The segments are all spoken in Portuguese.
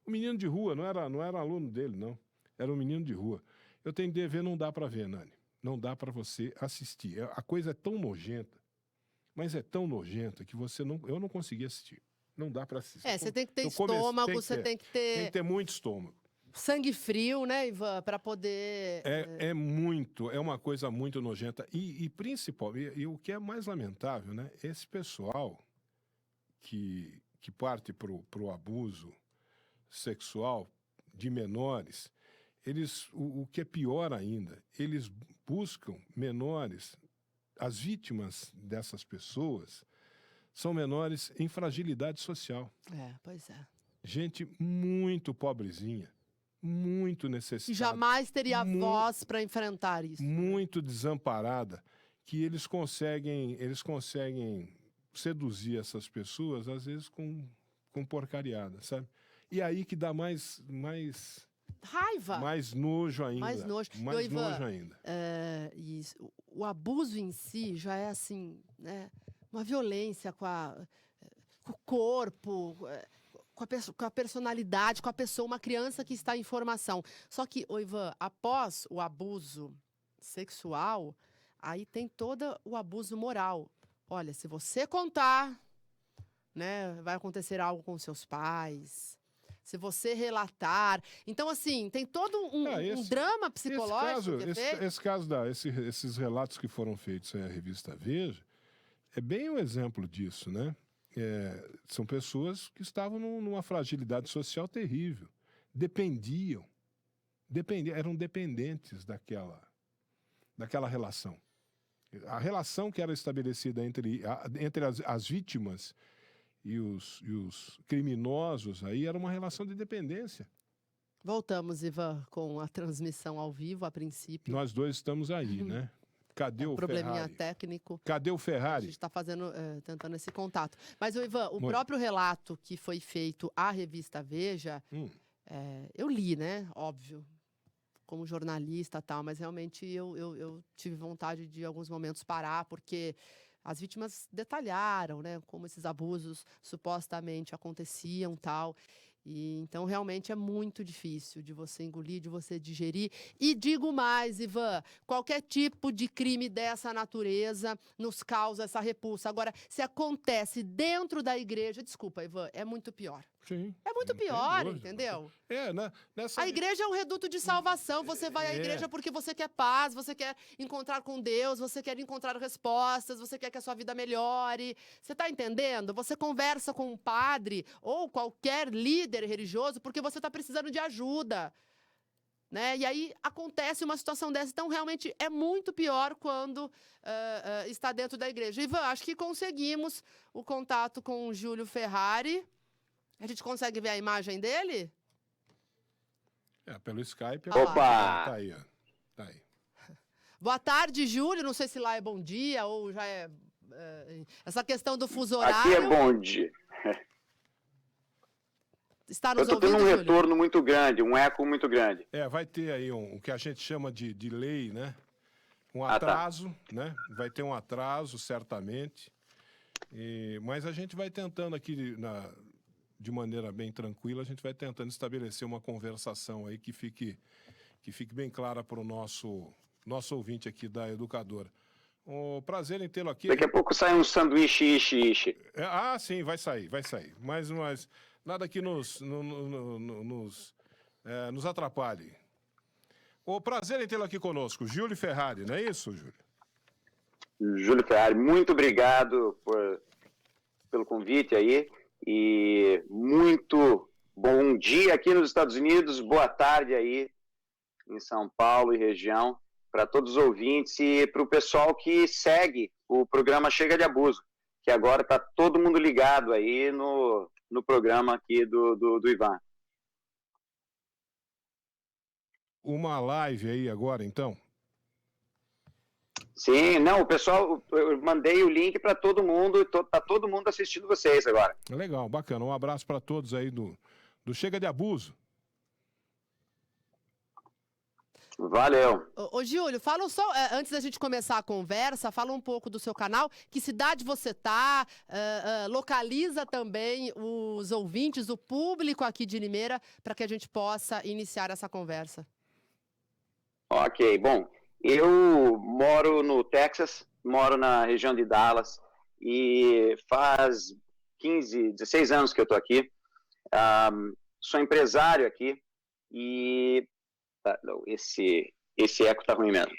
O menino de rua, não era aluno dele, não. Era um menino de rua. Eu tenho DV, não dá para ver, Nani. Não dá para você assistir. A coisa é tão nojenta, mas é tão nojenta que eu não consegui assistir. Não dá para assistir. Você tem que ter estômago, você tem que ter... Tem que ter muito estômago. Sangue frio, né, Ivan, para poder... É uma coisa muito nojenta. E principalmente, e o que é mais lamentável, né, esse pessoal que parte para o abuso sexual de menores, o que é pior ainda, eles buscam menores, as vítimas dessas pessoas são menores em fragilidade social. Pois é. Gente muito pobrezinha, muito necessitada. E jamais teria voz para enfrentar isso. Muito desamparada, que eles conseguem seduzir essas pessoas, às vezes com porcariada, sabe? E aí que dá mais raiva. Mais nojo ainda. Mais nojo. Mais nojo ainda. O abuso em si já é assim, né? Uma violência com o corpo, com a personalidade, com a pessoa, uma criança que está em formação. Só que, Ivan, após o abuso sexual, aí tem todo o abuso moral. Olha, se você contar, né, vai acontecer algo com seus pais. Se você relatar. Então, assim, tem todo um drama psicológico. Esses relatos que foram feitos aí à revista Veja, é bem um exemplo disso, né? São pessoas que estavam numa fragilidade social terrível. Eram dependentes daquela relação. A relação que era estabelecida entre as vítimas e os criminosos aí era uma relação de dependência. Voltamos, Ivan, com a transmissão ao vivo, a princípio. Nós dois estamos aí, né? Cadê o probleminha Ferrari? Técnico. Cadê o Ferrari? A gente está tentando esse contato. Mas, Ivan, o próprio relato que foi feito à revista Veja, eu li, né? Óbvio, como jornalista e tal, mas realmente eu tive vontade de, em alguns momentos, parar, porque as vítimas detalharam, né, como esses abusos supostamente aconteciam, tal. E então realmente é muito difícil de você engolir, de você digerir. E digo mais, Ivan, qualquer tipo de crime dessa natureza nos causa essa repulsa. Agora, se acontece dentro da igreja, desculpa, Ivan, é muito pior. Sim. É muito pior, entendeu? A igreja é um reduto de salvação. Você vai à igreja porque você quer paz, você quer encontrar com Deus, você quer encontrar respostas, você quer que a sua vida melhore. Você está entendendo? Você conversa com um padre ou qualquer líder religioso porque você está precisando de ajuda. Né? E aí acontece uma situação dessa. Então, realmente, é muito pior quando está dentro da igreja. Ivan, acho que conseguimos o contato com o Júlio Ferrari. A gente consegue ver a imagem dele? Pelo Skype. Opa! Tá aí, ó. Tá aí. Boa tarde, Júlio. Não sei se lá é bom dia ou já é... essa questão do fuso horário... Aqui é bom dia. Está nos ouvindo, Júlio? Eu estou tendo um retorno muito grande, um eco muito grande. Vai ter aí o que a gente chama de lei, né? Um atraso, né? Vai ter um atraso, certamente. Mas a gente vai tentando aqui... de maneira bem tranquila, a gente vai tentando estabelecer uma conversação aí que fique bem clara para o nosso ouvinte aqui da Educadora. Prazer em tê-lo aqui. Daqui a pouco sai um sanduíche, sim, vai sair. Mas nada que nos atrapalhe. Prazer em tê-lo aqui conosco, Júlio Ferrari, não é isso, Júlio? Júlio Ferrari, muito obrigado pelo convite aí. E muito bom dia aqui nos Estados Unidos, boa tarde aí em São Paulo e região, para todos os ouvintes e para o pessoal que segue o programa Chega de Abuso, que agora está todo mundo ligado aí no programa aqui do Ivan. Uma live aí agora, então? Sim, não, o pessoal, eu mandei o link para todo mundo, tá todo mundo assistindo vocês agora. Legal, bacana. Um abraço para todos aí do Chega de Abuso. Valeu. Ô, Júlio, fala só, antes da gente começar a conversa, fala um pouco do seu canal, que cidade você tá, localiza também os ouvintes, o público aqui de Limeira, para que a gente possa iniciar essa conversa. Ok, bom, eu moro no Texas, moro na região de Dallas, e faz 16 anos que eu estou aqui. Sou empresário aqui, e esse eco tá ruim mesmo.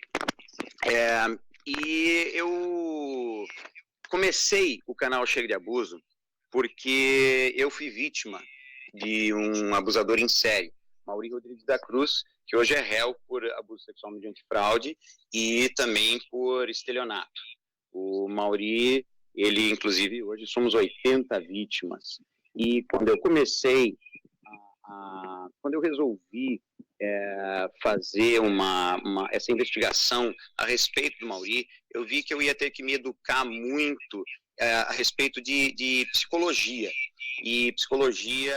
E eu comecei o canal Chega de Abuso porque eu fui vítima de um abusador em série, Maury Rodrigues da Cruz, que hoje é réu por abuso sexual mediante fraude e também por estelionato. O Maury, ele, inclusive, hoje somos 80 vítimas. E quando eu comecei, quando eu resolvi fazer essa investigação a respeito do Maury, eu vi que eu ia ter que me educar muito a respeito de psicologia, e psicologia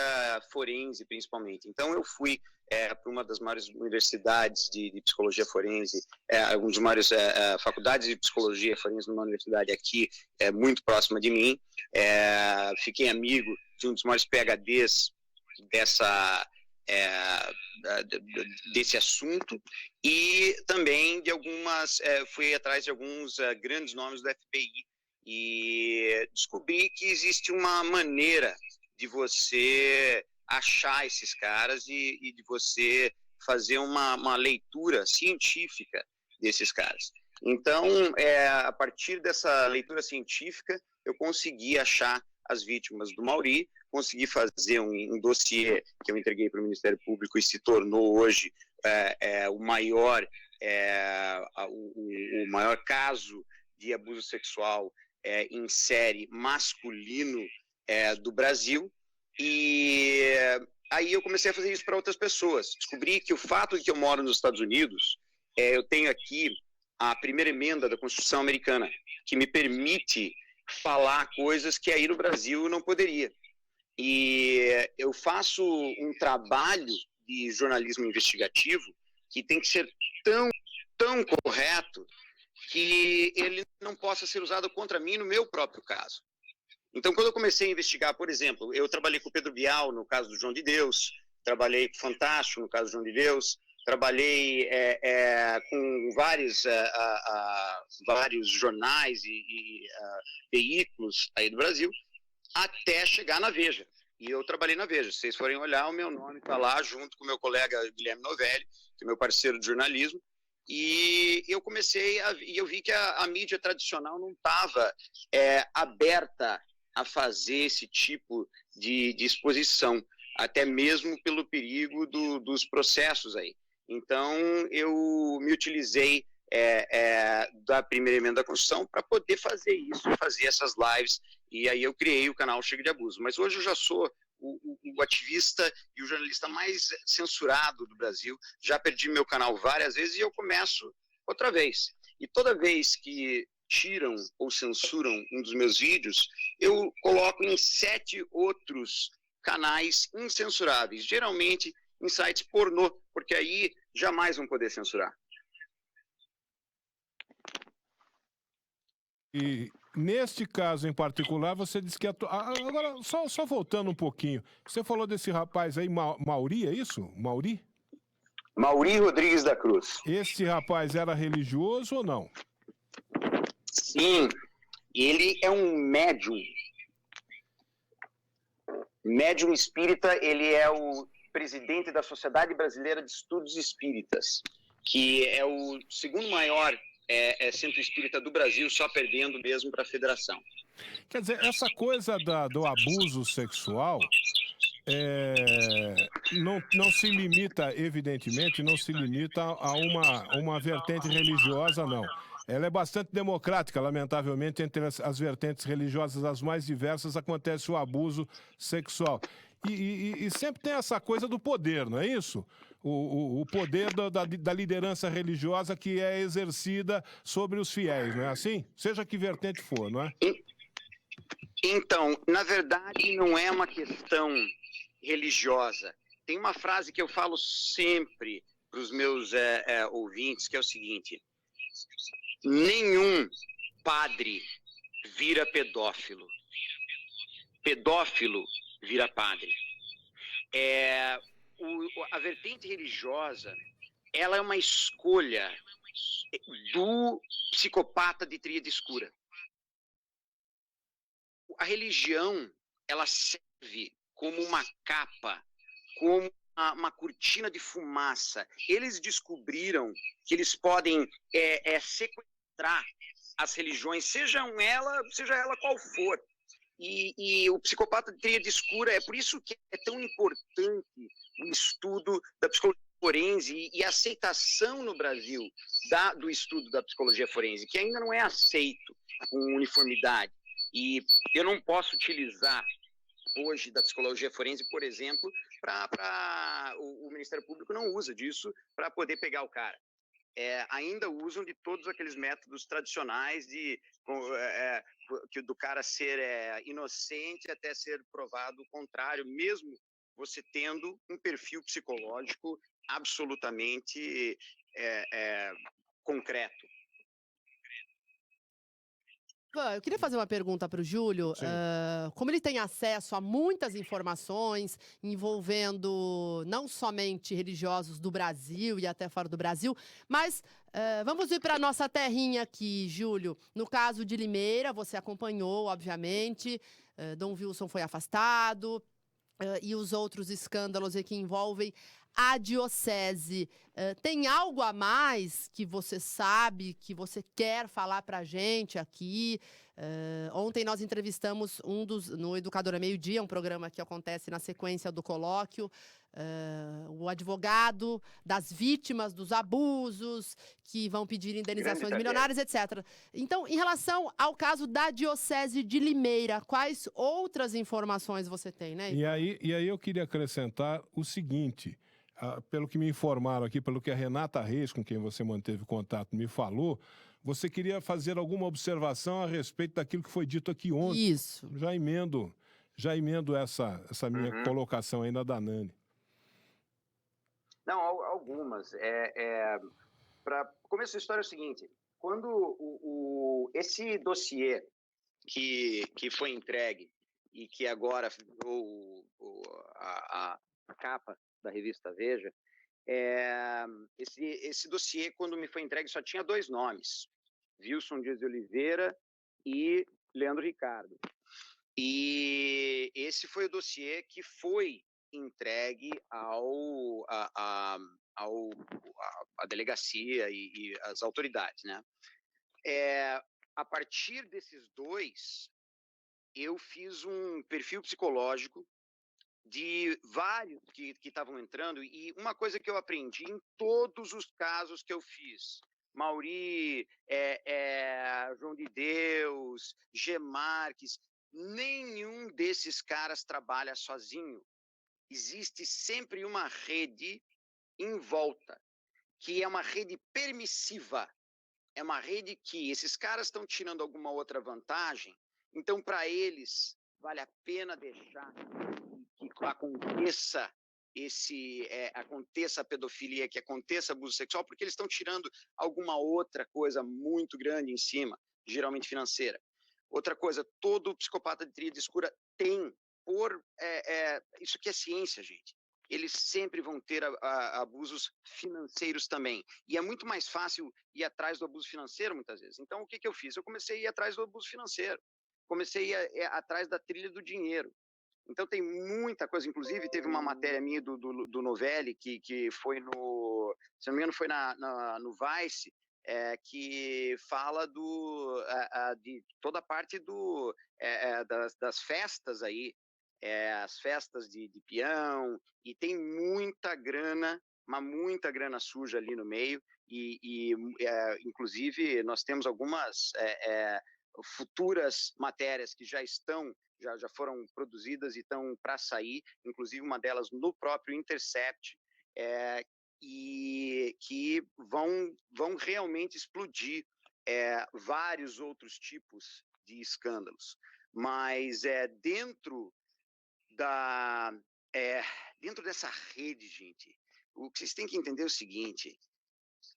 forense, principalmente. Então, eu fui para uma das maiores universidades de psicologia forense, uma das maiores faculdades de psicologia forense numa universidade aqui, muito próxima de mim. Fiquei amigo de um dos maiores PhDs desse assunto, e também de fui atrás de alguns grandes nomes do FBI, e descobri que existe uma maneira de você achar esses caras e de você fazer uma leitura científica desses caras. Então, a partir dessa leitura científica, eu consegui achar as vítimas do Maury, consegui fazer um dossiê que eu entreguei para o Ministério Público e se tornou hoje o maior caso de abuso sexual em série masculino do Brasil. E aí eu comecei a fazer isso para outras pessoas. Descobri que o fato de que eu moro nos Estados Unidos, eu tenho aqui a primeira emenda da Constituição americana, que me permite falar coisas que aí no Brasil eu não poderia. E eu faço um trabalho de jornalismo investigativo que tem que ser tão correto que ele não possa ser usado contra mim no meu próprio caso. Então, quando eu comecei a investigar, por exemplo, eu trabalhei com o Pedro Bial no caso do João de Deus, trabalhei com o Fantástico no caso do João de Deus, trabalhei com vários jornais e veículos aí do Brasil, até chegar na Veja. E eu trabalhei na Veja. Se vocês forem olhar, o meu nome está lá, junto com o meu colega Guilherme Novelli, que é meu parceiro de jornalismo. E eu eu vi que a mídia tradicional não estava aberta a fazer esse tipo de exposição, até mesmo pelo perigo dos processos aí. Então, eu me utilizei da primeira emenda da Constituição para poder fazer isso, fazer essas lives, e aí eu criei o canal Chega de Abuso. Mas hoje eu já sou o ativista e o jornalista mais censurado do Brasil, já perdi meu canal várias vezes e eu começo outra vez. E toda vez que tiram ou censuram um dos meus vídeos, eu coloco em 7 outros canais incensuráveis, geralmente em sites pornô, porque aí jamais vão poder censurar. E neste caso em particular, você disse que... Agora, só voltando um pouquinho, você falou desse rapaz aí, Maury, é isso? Maury? Maury Rodrigues da Cruz. Esse rapaz era religioso ou não? Sim, ele é um médium. Médium espírita, ele é o presidente da Sociedade Brasileira de Estudos Espíritas, que é o segundo maior centro espírita do Brasil, só perdendo mesmo para a federação. Quer dizer, essa coisa do abuso sexual não se limita, evidentemente, não se limita a uma vertente religiosa, não. Ela é bastante democrática, lamentavelmente, entre as vertentes religiosas as mais diversas acontece o abuso sexual. E sempre tem essa coisa do poder, não é isso? O poder da liderança religiosa que é exercida sobre os fiéis, não é assim? Seja que vertente for, não é? Então, na verdade, não é uma questão religiosa. Tem uma frase que eu falo sempre os meus ouvintes, que é o seguinte: nenhum padre vira pedófilo. Pedófilo vira padre. A vertente religiosa, ela é uma escolha do psicopata de tríade escura. A religião, ela serve como uma capa, como uma cortina de fumaça. Eles descobriram que eles podem sequestrar as religiões, seja ela qual for. E o psicopata de tríade escura, é por isso que é tão importante o estudo da psicologia forense e a aceitação no Brasil do estudo da psicologia forense, que ainda não é aceito com uniformidade. E eu não posso utilizar hoje da psicologia forense, por exemplo, o Ministério Público não usa disso para poder pegar o cara. Ainda usam de todos aqueles métodos tradicionais do cara ser inocente até ser provado o contrário, mesmo você tendo um perfil psicológico absolutamente concreto. Eu queria fazer uma pergunta para o Júlio. Como ele tem acesso a muitas informações envolvendo não somente religiosos do Brasil e até fora do Brasil, mas vamos ir para a nossa terrinha aqui, Júlio. No caso de Limeira, você acompanhou, obviamente. Dom Wilson foi afastado. E os outros escândalos que envolvem a diocese. Tem algo a mais que você sabe, que você quer falar para a gente aqui? Ontem nós entrevistamos no Educadora Meio-Dia, um programa que acontece na sequência do colóquio, o advogado das vítimas dos abusos, que vão pedir indenizações milionárias, etc. Então, em relação ao caso da Diocese de Limeira, quais outras informações você tem, né? E aí eu queria acrescentar o seguinte, pelo que me informaram aqui, pelo que a Renata Reis, com quem você manteve contato, me falou, você queria fazer alguma observação a respeito daquilo que foi dito aqui ontem. Isso. Já emendo essa minha colocação ainda da Nani. Não, algumas. Para começo da história é o seguinte: quando esse dossiê que foi entregue e que agora virou a capa da revista Veja, esse dossiê, quando me foi entregue, só tinha 2 nomes: Wilson Dias de Oliveira e Leandro Ricardo. E esse foi o dossiê que foi entregue à delegacia e às autoridades, né? A partir desses 2, eu fiz um perfil psicológico de vários que estavam entrando, e uma coisa que eu aprendi em todos os casos que eu fiz: Mauri, João de Deus, G. Marques, nenhum desses caras trabalha sozinho. Existe sempre uma rede em volta, que é uma rede permissiva. É uma rede que esses caras estão tirando alguma outra vantagem, então para eles vale a pena deixar que aconteça aconteça a pedofilia, que aconteça abuso sexual, porque eles estão tirando alguma outra coisa muito grande em cima, geralmente financeira. Outra coisa, todo psicopata de tríade escura tem, isso aqui é ciência, gente. Eles sempre vão ter abusos financeiros também. E é muito mais fácil ir atrás do abuso financeiro, muitas vezes. Então, o que eu fiz? Eu comecei a ir atrás do abuso financeiro. Comecei a ir atrás da trilha do dinheiro. Então, tem muita coisa. Inclusive, teve uma matéria minha do Novelli, que foi se não me engano, foi no Vice, que fala de toda a parte das festas aí, as festas de peão, e tem muita grana, mas muita grana suja ali no meio, inclusive nós temos algumas futuras matérias que já foram produzidas e estão para sair, inclusive uma delas no próprio Intercept, e que vão realmente explodir vários outros tipos de escândalos. Mas dentro dessa rede, gente, o que vocês têm que entender é o seguinte: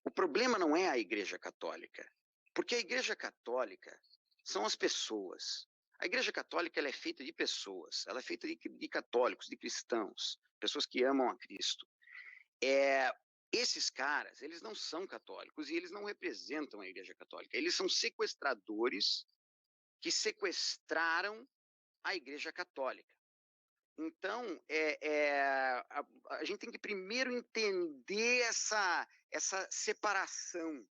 o problema não é a Igreja Católica, porque a Igreja Católica são as pessoas. A Igreja Católica ela é feita de pessoas, ela é feita de católicos, de cristãos, pessoas que amam a Cristo. Esses caras, eles não são católicos e eles não representam a Igreja Católica. Eles são sequestradores que sequestraram a Igreja Católica. Então, a gente tem que primeiro entender essa separação,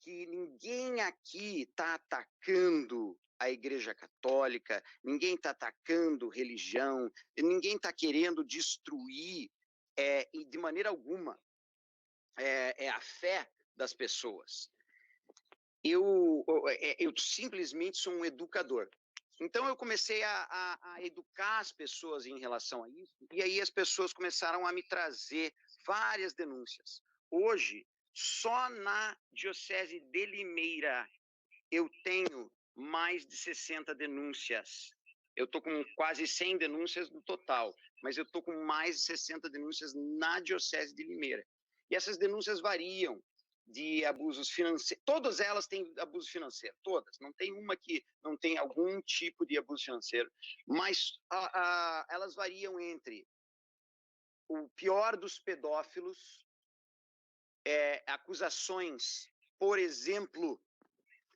que ninguém aqui está atacando a Igreja Católica, ninguém está atacando religião, ninguém está querendo destruir de maneira alguma a fé das pessoas. Eu simplesmente sou um educador. Então eu comecei a educar as pessoas em relação a isso, e aí as pessoas começaram a me trazer várias denúncias. Hoje, só na Diocese de Limeira, eu tenho mais de 60 denúncias. Eu estou com quase 100 denúncias no total, mas eu estou com mais de 60 denúncias na Diocese de Limeira. E essas denúncias variam de abusos financeiros. Todas elas têm abuso financeiro, todas. Não tem uma que não tem algum tipo de abuso financeiro. Mas elas variam entre o pior dos pedófilos, acusações. Por exemplo,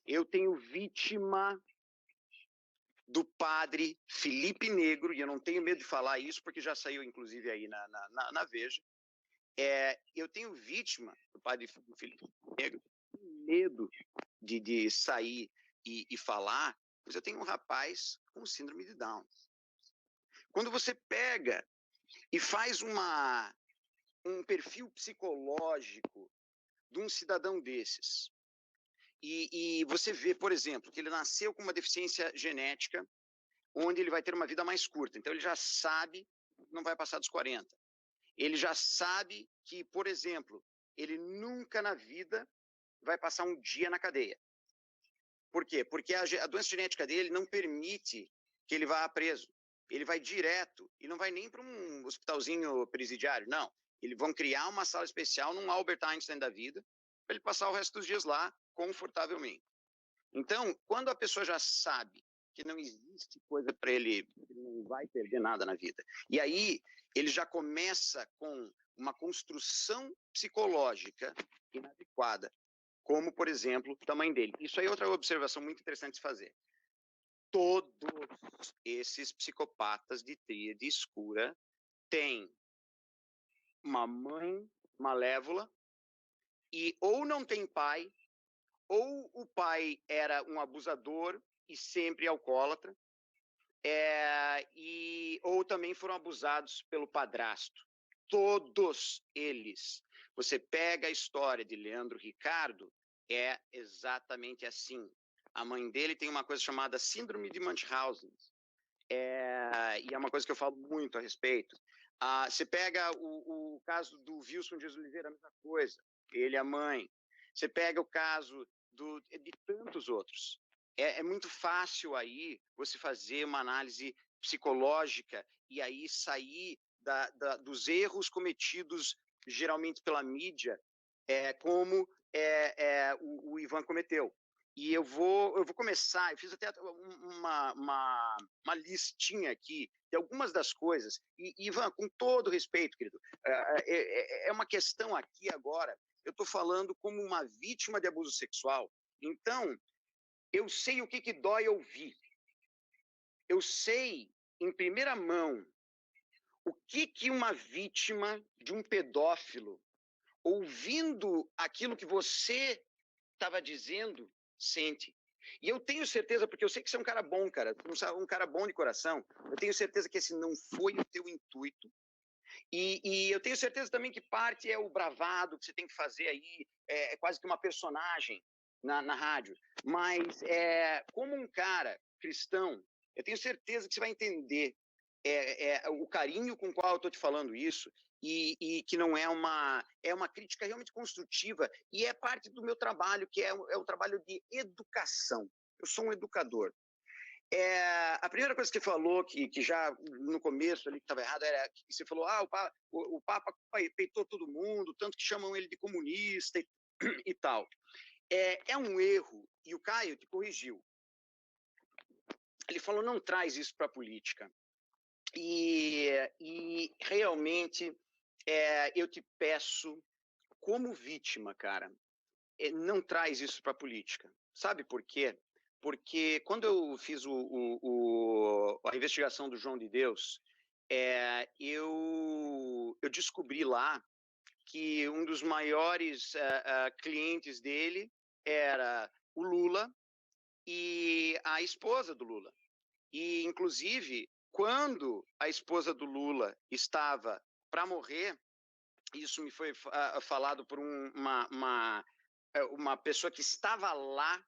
eu tenho vítima do padre Felipe Negro, e eu não tenho medo de falar isso, porque já saiu, inclusive, aí na Veja. Eu tenho vítima do padre Felipe Negro, medo de sair e falar, mas eu tenho um rapaz com síndrome de Down. Quando você pega e faz um perfil psicológico de um cidadão desses, e você vê, por exemplo, que ele nasceu com uma deficiência genética, onde ele vai ter uma vida mais curta. Então, ele já sabe que não vai passar dos 40. Ele já sabe que, por exemplo, ele nunca na vida vai passar um dia na cadeia. Por quê? Porque a doença genética dele não permite que ele vá preso. Ele vai direto, e não vai nem para um hospitalzinho presidiário, não. Eles vão criar uma sala especial num Albert Einstein da vida, para ele passar o resto dos dias lá, confortavelmente. Então, quando a pessoa já sabe que não existe coisa para ele não vai perder nada na vida, e aí ele já começa com uma construção psicológica inadequada, como, por exemplo, o tamanho dele. Isso aí é outra observação muito interessante de fazer. Todos esses psicopatas de tríade escura têm uma mãe malévola e ou não tem pai, ou o pai era um abusador e sempre alcoólatra, ou também foram abusados pelo padrasto. Todos eles. Você pega a história de Leandro Ricardo, é exatamente assim. A mãe dele tem uma coisa chamada síndrome de Munchausen, e é uma coisa que eu falo muito a respeito. Você pega o caso do Wilson de Oliveira, a mesma coisa, ele é a mãe. Você pega o caso de tantos outros. É muito fácil aí você fazer uma análise psicológica e aí sair dos erros cometidos geralmente pela mídia, como o Ivan cometeu. E eu vou começar, eu fiz até uma listinha aqui de algumas das coisas. E, Ivan, com todo respeito, querido, é uma questão aqui agora, eu estou falando como uma vítima de abuso sexual. Então, eu sei o que dói ouvir. Eu sei, em primeira mão, o que uma vítima de um pedófilo, ouvindo aquilo que você estava dizendo, sente. E eu tenho certeza, porque eu sei que você é um cara bom, cara, um cara bom de coração, eu tenho certeza que esse não foi o teu intuito, e eu tenho certeza também que parte é o bravado que você tem que fazer aí, é quase que uma personagem na rádio, mas como um cara cristão, eu tenho certeza que você vai entender o carinho com o qual eu estou te falando isso, e que não é uma crítica realmente construtiva, e é parte do meu trabalho, que é um trabalho de educação. Eu sou um educador. A primeira coisa que você falou, que já no começo ali que estava errado, era que você falou, o Papa peitou todo mundo, tanto que chamam ele de comunista e tal. É um erro, e o Caio te corrigiu. Ele falou, não traz isso para a política. E realmente, eu te peço, como vítima, cara, não traz isso para a política. Sabe por quê? Porque quando eu fiz a investigação do João de Deus, eu descobri lá que um dos maiores clientes dele era o Lula e a esposa do Lula. E, inclusive, quando a esposa do Lula estava para morrer, isso me foi falado por uma pessoa que estava lá,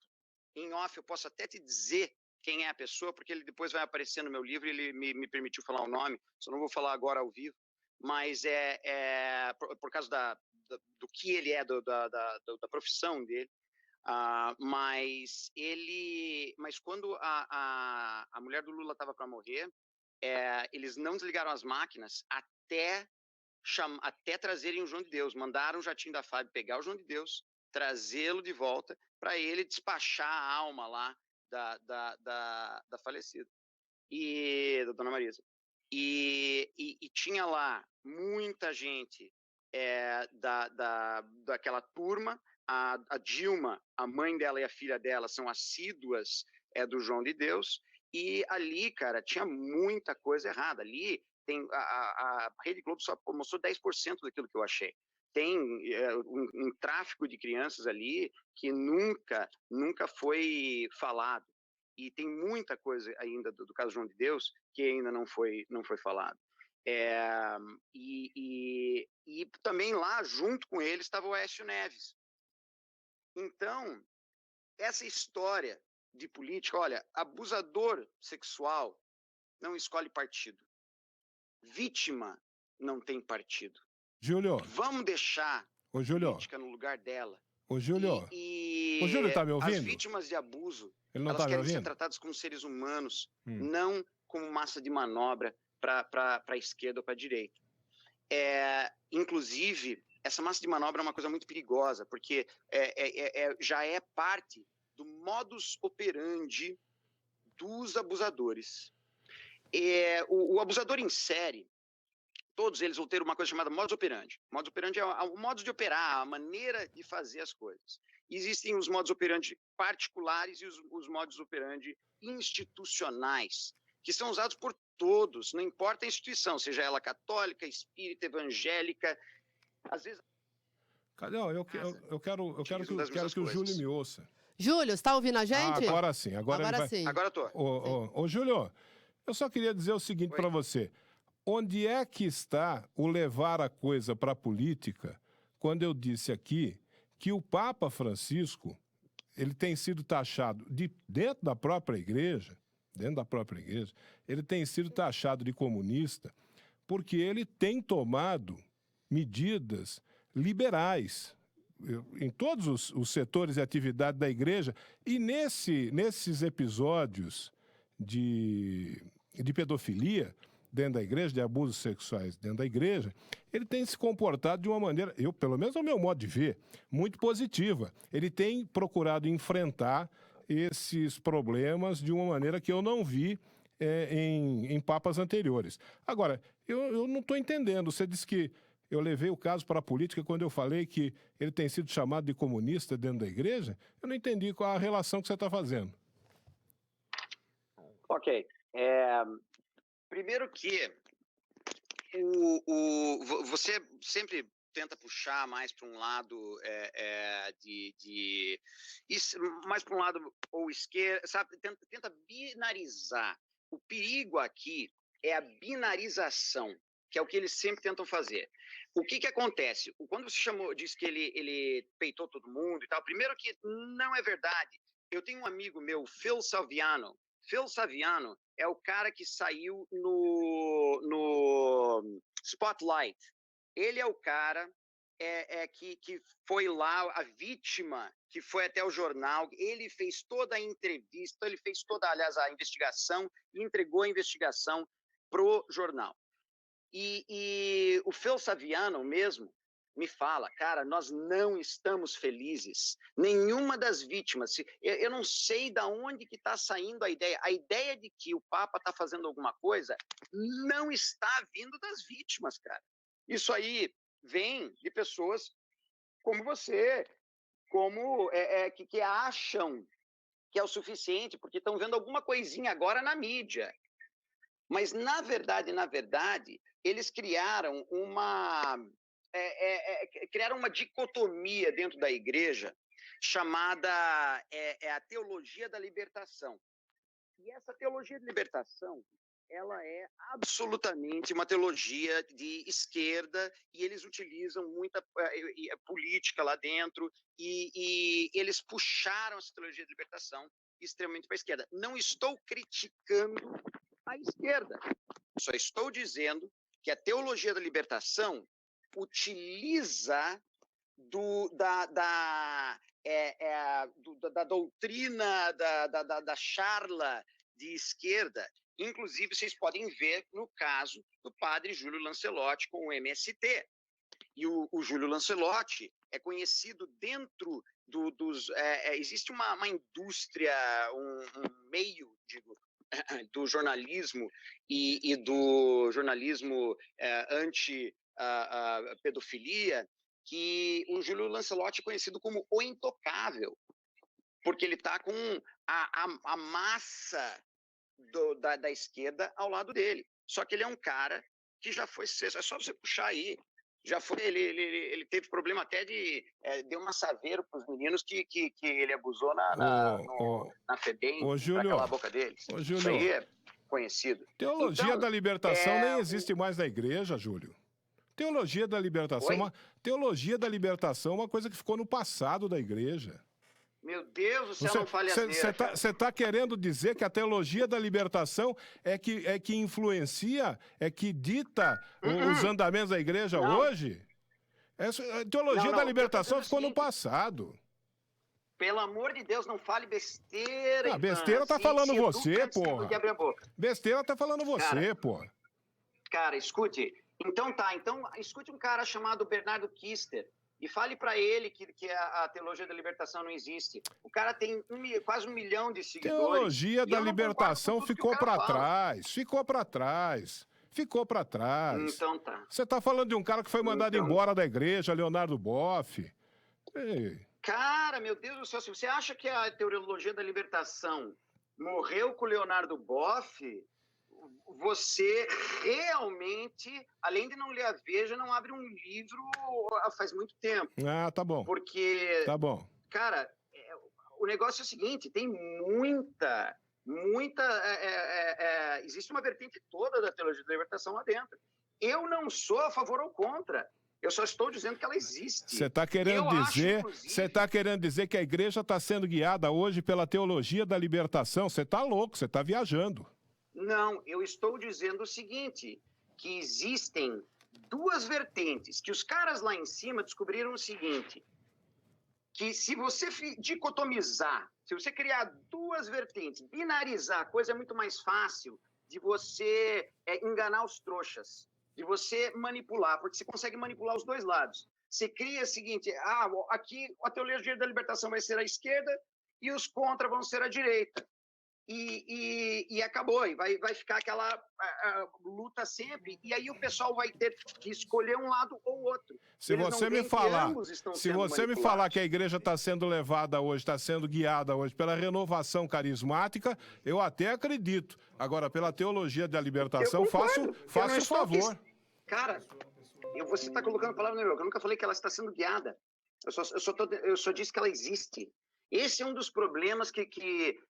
em off, eu posso até te dizer quem é a pessoa, porque ele depois vai aparecer no meu livro e ele me permitiu falar o nome, só não vou falar agora ao vivo, mas por causa do que ele é, da profissão dele. Mas quando a mulher do Lula estava para morrer, eles não desligaram as máquinas até trazerem o João de Deus. Mandaram o jatinho da FAB pegar o João de Deus, trazê-lo de volta para ele despachar a alma lá da falecida, e da Dona Marisa. E tinha lá muita gente daquela turma. A Dilma, a mãe dela e a filha dela são assíduas do João de Deus, e ali, cara, tinha muita coisa errada. Ali tem a Rede Globo só mostrou 10% daquilo que eu achei. Tem um tráfico de crianças ali que nunca foi falado. E tem muita coisa ainda do caso João de Deus que ainda não foi falado. E também lá, junto com ele, estava o Aécio Neves. Então, essa história de política, olha, abusador sexual não escolhe partido. Vítima não tem partido. Júlio. Vamos deixar a política no lugar dela. Ô, Júlio. O Júlio tá me ouvindo? As vítimas de abuso, elas querem ser tratadas como seres humanos, não como massa de manobra para a esquerda ou para a direita. Inclusive, essa massa de manobra é uma coisa muito perigosa, porque já é parte do modus operandi dos abusadores. O abusador em série, todos eles vão ter uma coisa chamada modus operandi. Modus operandi é o modo de operar, a maneira de fazer as coisas. Existem os modus operandi particulares e os modus operandi institucionais, que são usados por todos, não importa a instituição, seja ela católica, espírita, evangélica. Às vezes. Cadê? Eu quero que o Júlio me ouça. Júlio, você está ouvindo a gente? Agora sim. Agora sim. Agora estou. Ô, Júlio, eu só queria dizer o seguinte para você. Onde é que está o levar a coisa para a política quando eu disse aqui que o Papa Francisco ele tem sido taxado dentro da própria igreja, ele tem sido taxado de comunista porque ele tem tomado medidas liberais em todos os setores e atividades da igreja, e nesses episódios de pedofilia dentro da igreja, de abusos sexuais dentro da igreja, ele tem se comportado de uma maneira, pelo menos ao meu modo de ver, muito positiva. Ele tem procurado enfrentar esses problemas de uma maneira que eu não vi em papas anteriores. Agora, eu não estou entendendo. Você disse que eu levei o caso para a política quando eu falei que ele tem sido chamado de comunista dentro da igreja. Eu não entendi qual a relação que você está fazendo. Ok. Primeiro que você sempre tenta puxar mais para um lado mais para um lado ou esquerda, sabe? Tenta binarizar. O perigo aqui é a binarização, que é o que eles sempre tentam fazer. O que acontece? Quando você disse que ele peitou todo mundo e tal, primeiro que não é verdade. Eu tenho um amigo meu, Phil Saviano. Phil Saviano é o cara que saiu no Spotlight. Ele é o cara que foi lá, a vítima que foi até o jornal, ele fez toda a entrevista, ele fez toda, aliás, a investigação, e entregou a investigação pro jornal. E o Phil Saviano mesmo me fala, cara, nós não estamos felizes. Nenhuma das vítimas. Eu não sei de onde que está saindo a ideia de que o Papa está fazendo alguma coisa não está vindo das vítimas, cara. Isso aí vem de pessoas como você, como que acham que é o suficiente, porque estão vendo alguma coisinha agora na mídia. Mas, na verdade, eles criaram uma dicotomia dentro da igreja chamada a teologia da libertação. E essa teologia de libertação, ela é absolutamente uma teologia de esquerda, e eles utilizam muita política lá dentro, e eles puxaram essa teologia de libertação extremamente para a esquerda. Não estou criticando a esquerda, só estou dizendo que a teologia da libertação utiliza da doutrina da charla de esquerda. Inclusive, vocês podem ver no caso do padre Júlio Lancelotti com o MST. E o Júlio Lancelotti é conhecido dentro existe uma indústria, um meio, digo, do jornalismo e do jornalismo anti-pedofilia, que o Júlio Lancelotti é conhecido como o intocável, porque ele está com a massa da esquerda ao lado dele. Só que ele é um cara que já foi, é só você puxar aí, já foi, ele teve problema até deu uma saveiro para os meninos que ele abusou na FEBEM, para calar a boca deles. Isso aí é conhecido. Teologia da libertação nem existe mais na igreja, Júlio. Teologia da libertação, teologia da libertação é uma coisa que ficou no passado da igreja. Meu Deus do céu, não fale asneira. Você está querendo dizer que a teologia da libertação é que influencia, é que dita os andamentos da igreja hoje? A teologia da libertação ficou no passado. Pelo amor de Deus, não fale besteira. Besteira tá falando você, porra. Besteira tá falando você, porra. Cara, escute. Então escute um cara chamado Bernardo Kister e fale para ele que a teologia da libertação não existe. O cara tem quase 1 milhão de seguidores. Teologia da libertação ficou para trás. Ficou para trás. Então tá. Você tá falando de um cara que foi mandado embora da igreja, Leonardo Boff. Ei. Cara, meu Deus do céu, se você acha que a teologia da libertação morreu com o Leonardo Boff, você realmente, além de não ler a Veja, não abre um livro faz muito tempo. Tá bom. Porque, tá bom. Cara, o negócio é o seguinte, tem muita... existe uma vertente toda da teologia da libertação lá dentro. Eu não sou a favor ou contra. Eu só estou dizendo que ela existe. Você está querendo dizer que a igreja está sendo guiada hoje pela teologia da libertação? Você está louco, você está viajando. Não, eu estou dizendo o seguinte, que existem 2 vertentes, que os caras lá em cima descobriram o seguinte, que se você dicotomizar, se você criar 2 vertentes, binarizar, a coisa é muito mais fácil de você enganar os trouxas, de você manipular, porque você consegue manipular os 2 lados. Você cria o seguinte, aqui a teologia da libertação vai ser a esquerda e os contra vão ser a direita. E acabou, e vai ficar aquela luta sempre, e aí o pessoal vai ter que escolher um lado ou outro. Se você me falar que a igreja está sendo levada hoje, está sendo guiada hoje pela renovação carismática, eu até acredito. Agora, pela teologia da libertação, faço o favor. Cara, você está colocando a palavra no meu boca. Eu nunca falei que ela está sendo guiada. Eu só disse que ela existe. Esse é um dos problemas que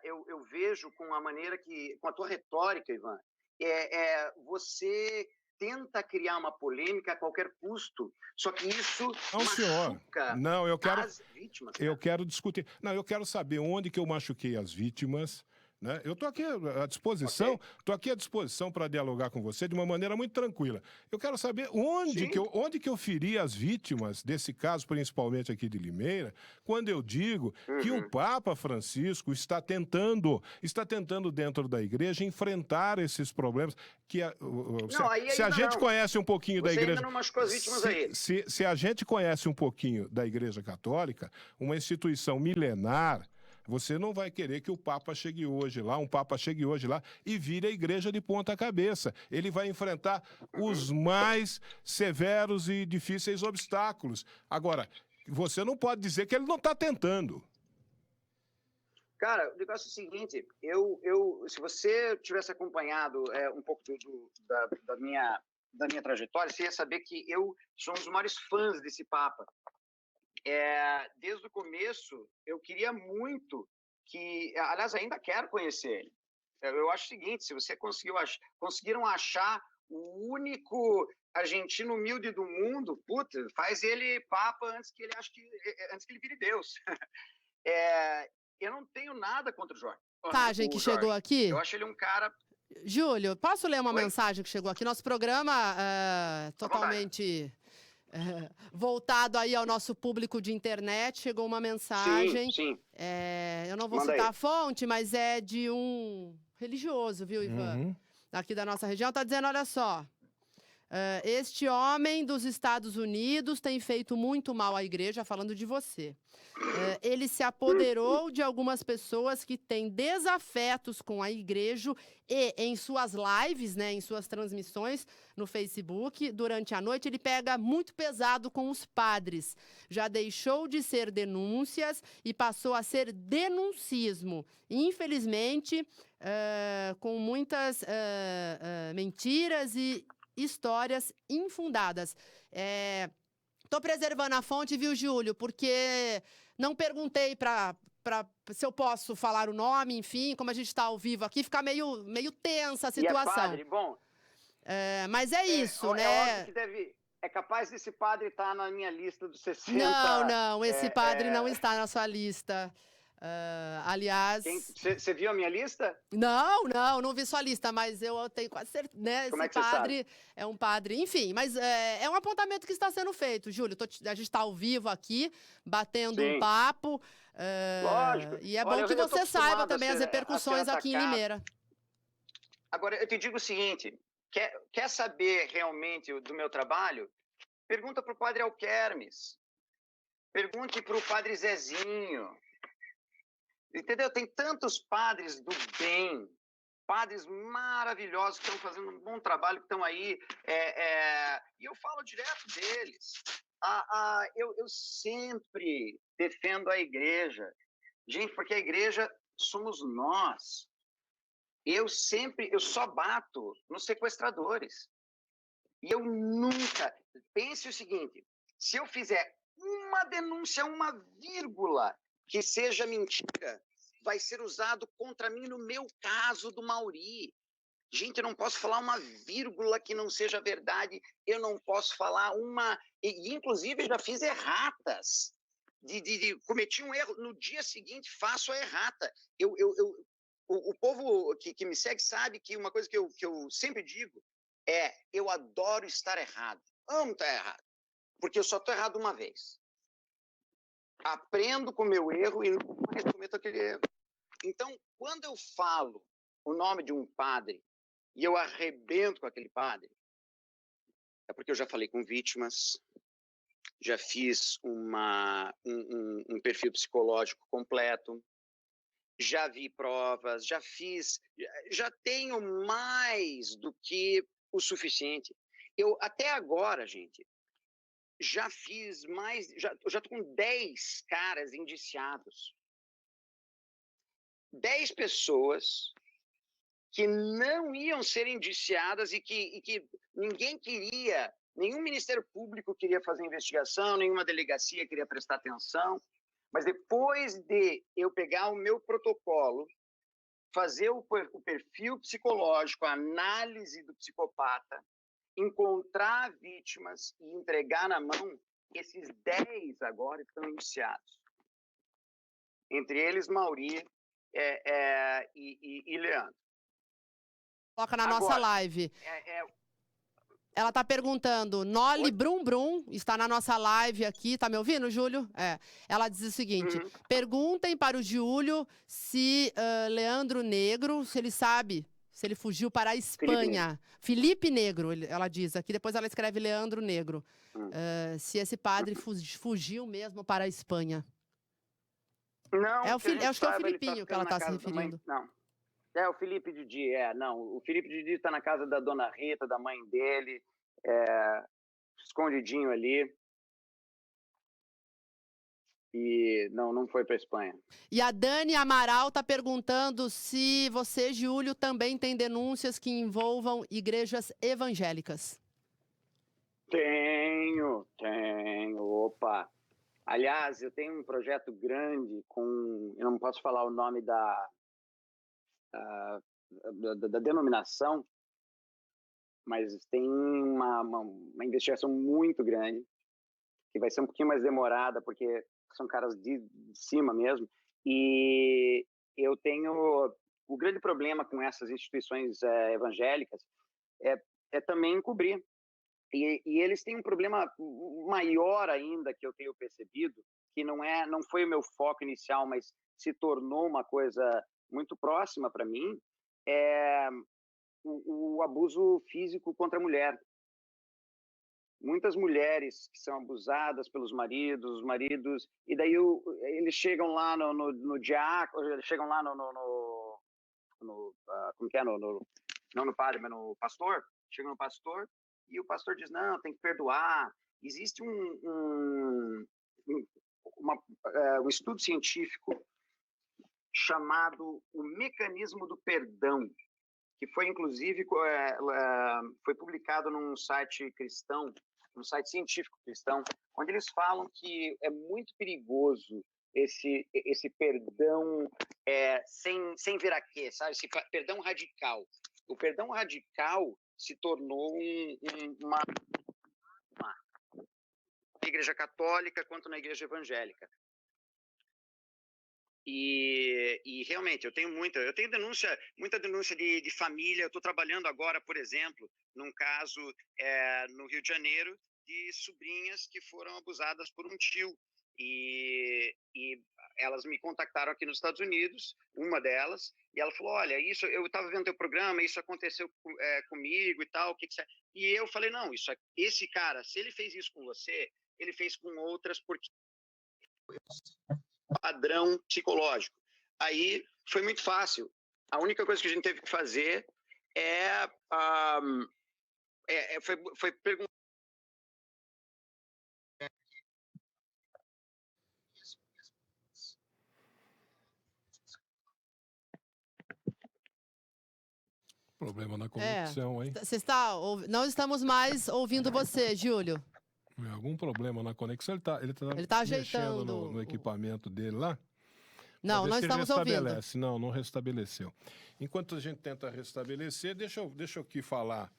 eu vejo com a maneira com a tua retórica, Ivan. Você tenta criar uma polêmica a qualquer custo, só que isso machuca as vítimas. Eu quero discutir. Não, eu quero saber onde que eu machuquei as vítimas, né? Eu estou aqui à disposição, para dialogar com você de uma maneira muito tranquila. Eu quero saber onde que eu feri as vítimas desse caso, principalmente aqui de Limeira, quando eu digo que o Papa Francisco está tentando dentro da igreja enfrentar esses problemas. Se a gente conhece um pouquinho da igreja, se a gente conhece um pouquinho da Igreja Católica, uma instituição milenar, você não vai querer que um Papa chegue hoje lá e vire a igreja de ponta cabeça. Ele vai enfrentar os mais severos e difíceis obstáculos. Agora, você não pode dizer que ele não está tentando. Cara, o negócio é o seguinte, se você tivesse acompanhado um pouco da minha trajetória, você ia saber que eu sou um dos maiores fãs desse Papa. Desde o começo, eu queria muito aliás, ainda quero conhecer ele. Eu acho o seguinte, se você conseguiram achar o único argentino humilde do mundo, puta, faz ele Papa antes que ele vire Deus. Eu não tenho nada contra o Jorge. Mensagem que chegou aqui. Eu acho ele um cara... Júlio, posso ler uma mensagem que chegou aqui? Nosso programa totalmente... voltado aí ao nosso público de internet, chegou uma mensagem. Sim. Eu não vou citar a fonte, mas é de um religioso, viu, Ivan? Aqui da nossa região, tá dizendo, olha só. Este homem dos Estados Unidos tem feito muito mal à igreja, falando de você. Ele se apoderou de algumas pessoas que têm desafetos com a igreja e em suas lives, né, em suas transmissões no Facebook, durante a noite, ele pega muito pesado com os padres. Já deixou de ser denúncias e passou a ser denuncismo. Infelizmente, com muitas mentiras e histórias infundadas. Tô preservando a fonte, viu, Júlio? Porque não perguntei se eu posso falar o nome, enfim, como a gente está ao vivo aqui, fica meio tensa a situação. E padre, bom. Mas é isso, né? Óbvio que é capaz desse padre estar na minha lista dos 60. Não, esse padre não está na sua lista. Aliás... Você viu a minha lista? Não vi sua lista, mas eu tenho quase certeza, né? Como esse padre é um padre... Enfim, mas é um apontamento que está sendo feito, Júlio. A gente está ao vivo aqui, batendo um papo. Lógico. E é bom que você saiba também as repercussões aqui em Limeira. Agora, eu te digo o seguinte, quer saber realmente do meu trabalho? Pergunta para o padre Alquermes. Pergunte para o padre Zezinho. Entendeu? Tem tantos padres do bem, padres maravilhosos que estão fazendo um bom trabalho, que estão aí, e eu falo direto deles. Eu sempre defendo a igreja. Gente, porque a igreja somos nós. Eu só bato nos sequestradores. E eu nunca... Pense o seguinte, se eu fizer uma denúncia, uma vírgula, que seja mentira, vai ser usado contra mim no meu caso do Mauri. Gente, eu não posso falar uma vírgula que não seja verdade, eu não posso falar uma... E inclusive, já fiz erratas. Cometi um erro, no dia seguinte faço a errata. O povo que me segue sabe que uma coisa que eu sempre digo eu adoro estar errado. Amo estar errado. Porque eu só estou errado uma vez. Aprendo com o meu erro e nunca mais cometo aquele erro. Então, quando eu falo o nome de um padre e eu arrebento com aquele padre, é porque eu já falei com vítimas, já fiz um perfil psicológico completo, já vi provas, já tenho mais do que o suficiente. Eu, até agora, gente, já fiz mais, já estou com 10 caras indiciados. 10 pessoas que não iam ser indiciadas e que ninguém queria, nenhum Ministério Público queria fazer investigação, nenhuma delegacia queria prestar atenção, mas depois de eu pegar o meu protocolo, fazer o perfil psicológico, a análise do psicopata, encontrar vítimas e entregar na mão, esses 10 agora estão indiciados. Entre eles, Mauri, e Leandro. Coloca na nossa live. Ela está perguntando, Noli Brum Brum, está na nossa live aqui, tá me ouvindo, Júlio? Ela diz o seguinte, perguntem para o Júlio se Leandro Negro, se ele sabe, se ele fugiu para a Espanha. Felipe Negro, ela diz aqui, depois ela escreve Leandro Negro. Se esse padre fugiu mesmo para a Espanha. Não, acho que é o Filipinho que ela está se referindo. Não. É o Felipe Didi, o Felipe Didi está na casa da dona Rita, da mãe dele, escondidinho ali. E não foi para Espanha. E a Dani Amaral está perguntando se você, Júlio, também tem denúncias que envolvam igrejas evangélicas. Tenho. Opa! Aliás, eu tenho um projeto grande eu não posso falar o nome da denominação, mas tem uma investigação muito grande, que vai ser um pouquinho mais demorada, porque são caras de cima mesmo, e eu tenho... O grande problema com essas instituições evangélicas é também encobrir. E eles têm um problema maior ainda, que eu tenho percebido, que não foi o meu foco inicial, mas se tornou uma coisa muito próxima para mim, o abuso físico contra a mulher. Muitas mulheres que são abusadas pelos maridos, os maridos, e daí eles chegam lá no diácono, eles chegam lá como que é, não no padre, mas no pastor, chegam no pastor, e o pastor diz, não, tem que perdoar. Existe um estudo científico chamado o mecanismo do perdão, que foi, inclusive, foi publicado num site cristão, num site científico cristão, onde eles falam que é muito perigoso esse perdão sem veraquê, sabe? Esse perdão radical. O perdão radical se tornou uma na igreja católica quanto na igreja evangélica. E realmente, eu tenho muita denúncia de família. Eu estou trabalhando agora, por exemplo, num caso no Rio de Janeiro, de sobrinhas que foram abusadas por um tio. E elas me contactaram aqui nos Estados Unidos, uma delas, e ela falou, olha, isso, eu estava vendo teu programa, isso aconteceu comigo e tal, o que que você... E eu falei, não, esse cara, se ele fez isso com você, ele fez com outras, porque padrão psicológico. Aí foi muito fácil. A única coisa que a gente teve que fazer foi perguntar. Problema na conexão, hein? Não estamos mais ouvindo você, Júlio. Algum problema na conexão? Ele tá ajeitando no equipamento dele lá? Não estamos ouvindo. Não restabeleceu. Enquanto a gente tenta restabelecer, deixa eu aqui falar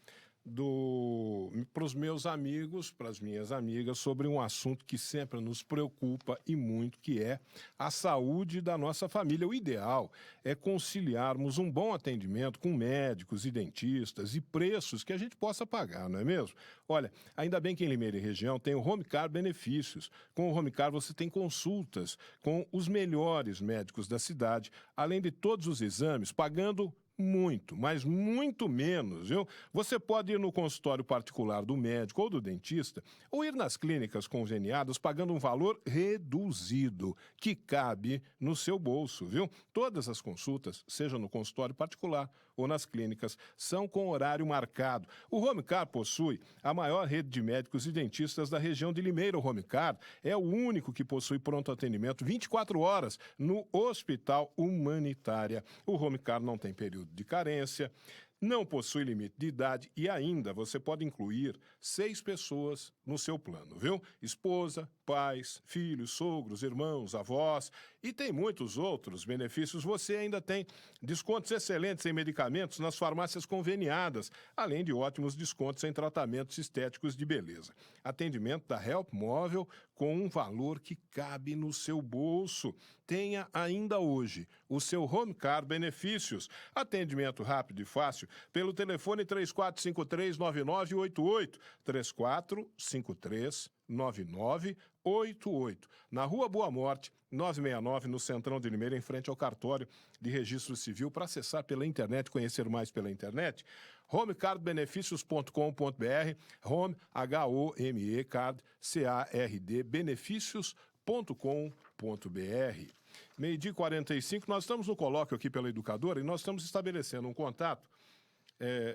para os meus amigos, para as minhas amigas, sobre um assunto que sempre nos preocupa e muito, que é a saúde da nossa família. O ideal é conciliarmos um bom atendimento com médicos e dentistas e preços que a gente possa pagar, não é mesmo? Olha, ainda bem que em Limeira e região tem o Homecar Benefícios. Com o Homecar você tem consultas com os melhores médicos da cidade, além de todos os exames, pagando muito, mas muito menos, viu? Você pode ir no consultório particular do médico ou do dentista ou ir nas clínicas conveniadas pagando um valor reduzido que cabe no seu bolso, viu? Todas as consultas, seja no consultório particular ou nas clínicas, são com horário marcado. O Homecar possui a maior rede de médicos e dentistas da região de Limeira. O Homecar é o único que possui pronto atendimento 24 horas no Hospital Humanitária. O Homecar não tem período de carência, não possui limite de idade e ainda você pode incluir 6 pessoas no seu plano, viu? Esposa, pais, filhos, sogros, irmãos, avós e tem muitos outros benefícios. Você ainda tem descontos excelentes em medicamentos nas farmácias conveniadas, além de ótimos descontos em tratamentos estéticos de beleza. Atendimento da Help Móvel com um valor que cabe no seu bolso. tenha ainda hoje o seu Home Car Benefícios. Atendimento rápido e fácil pelo telefone 3453-9988. 3453-9988. Na Rua Boa Morte, 969, no Centrão de Limeira, em frente ao cartório de registro civil. Para acessar pela internet, conhecer mais pela internet, homecardbenefícios.com.br, home, H-O-M-E, card, C-A-R-D, benefícios.com.br. 12h45, nós estamos no colóquio aqui pela Educadora e nós estamos estabelecendo um contato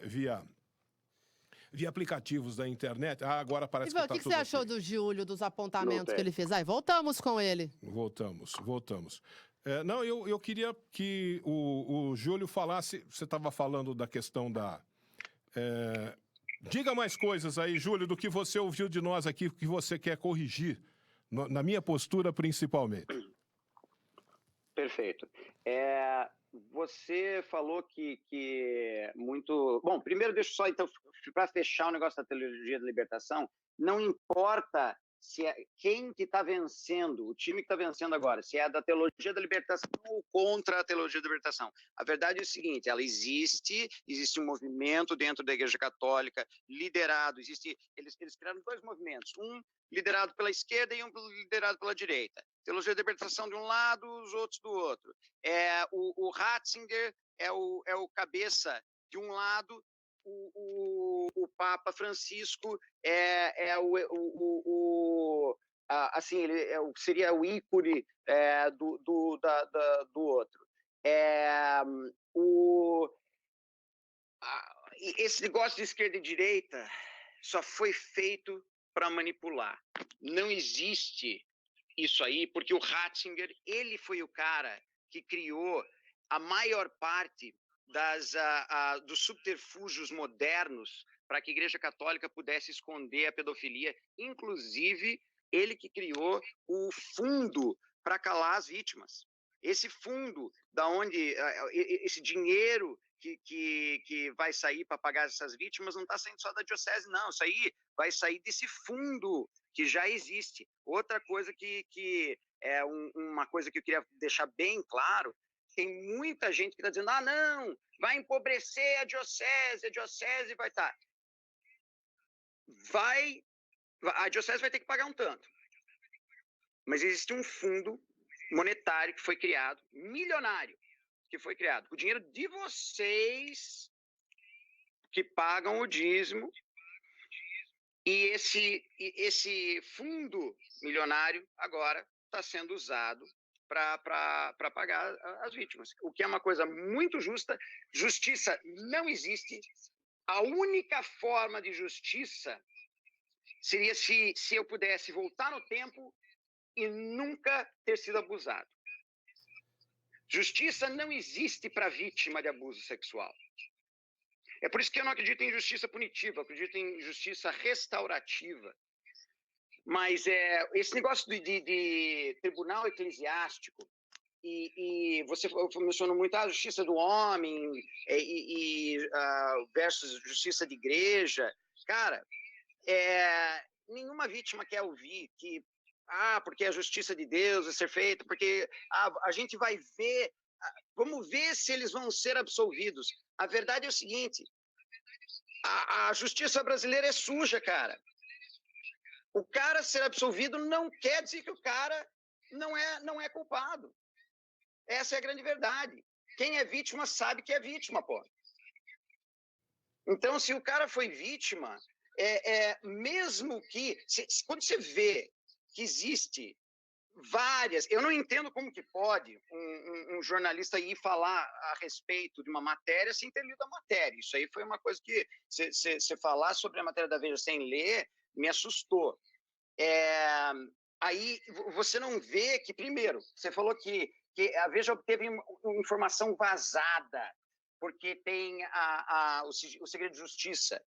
via aplicativos da internet. Agora parece Ivan, o que você achou do Júlio, dos apontamentos que ele fez? Voltamos com ele. Voltamos. Não, eu queria que o Júlio falasse, você estava falando da questão da... diga mais coisas aí, Júlio, do que você ouviu de nós aqui, que você quer corrigir, na minha postura principalmente. Perfeito. Você falou que muito... Bom, primeiro deixa eu só, então, para fechar o negócio da teologia da libertação, não importa se quem que está vencendo, o time que está vencendo agora, se é da teologia da libertação ou contra a teologia da libertação. A verdade é o seguinte, ela existe um movimento dentro da Igreja Católica, liderado, eles criaram dois movimentos, um liderado pela esquerda e um liderado pela direita. Teologia da libertação de um lado, os outros do outro. O Ratzinger é o cabeça de um lado, o Papa Francisco seria o ícone do outro. Esse negócio de esquerda e direita só foi feito para manipular. Não existe isso aí, porque o Ratzinger, ele foi o cara que criou a maior parte dos subterfúgios modernos para que a Igreja Católica pudesse esconder a pedofilia. Inclusive, ele que criou o fundo para calar as vítimas. Esse fundo, esse dinheiro que vai sair para pagar essas vítimas não está saindo só da diocese, não. Isso aí vai sair desse fundo que já existe. Outra coisa que é uma coisa que eu queria deixar bem claro, tem muita gente que está dizendo, não, vai empobrecer a diocese vai estar. A diocese vai ter que pagar um tanto. Mas existe um fundo monetário que foi criado, milionário, que foi criado com o dinheiro de vocês que pagam o dízimo, e esse fundo milionário agora está sendo usado para pagar as vítimas, o que é uma coisa muito justa. Justiça não existe. A única forma de justiça seria se eu pudesse voltar no tempo e nunca ter sido abusado. Justiça não existe para vítima de abuso sexual. É por isso que eu não acredito em justiça punitiva, eu acredito em justiça restaurativa. Mas esse negócio de tribunal eclesiástico, e você mencionou muito a justiça do homem versus justiça de igreja. Cara, nenhuma vítima quer ouvir que porque a justiça de Deus vai ser feita, porque a gente vai ver, vamos ver se eles vão ser absolvidos. A verdade é o seguinte, a justiça brasileira é suja, cara. O cara ser absolvido não quer dizer que o cara não é culpado. Essa é a grande verdade. Quem é vítima sabe que é vítima, pô. Então, se o cara foi vítima, mesmo que... quando você vê que existe várias... Eu não entendo como que pode um jornalista ir falar a respeito de uma matéria sem ter lido a matéria. Isso aí foi uma coisa que... Você falar sobre a matéria da Veja sem ler me assustou. Aí você não vê que, primeiro, você falou que a Veja obteve informação vazada, porque tem o segredo de justiça.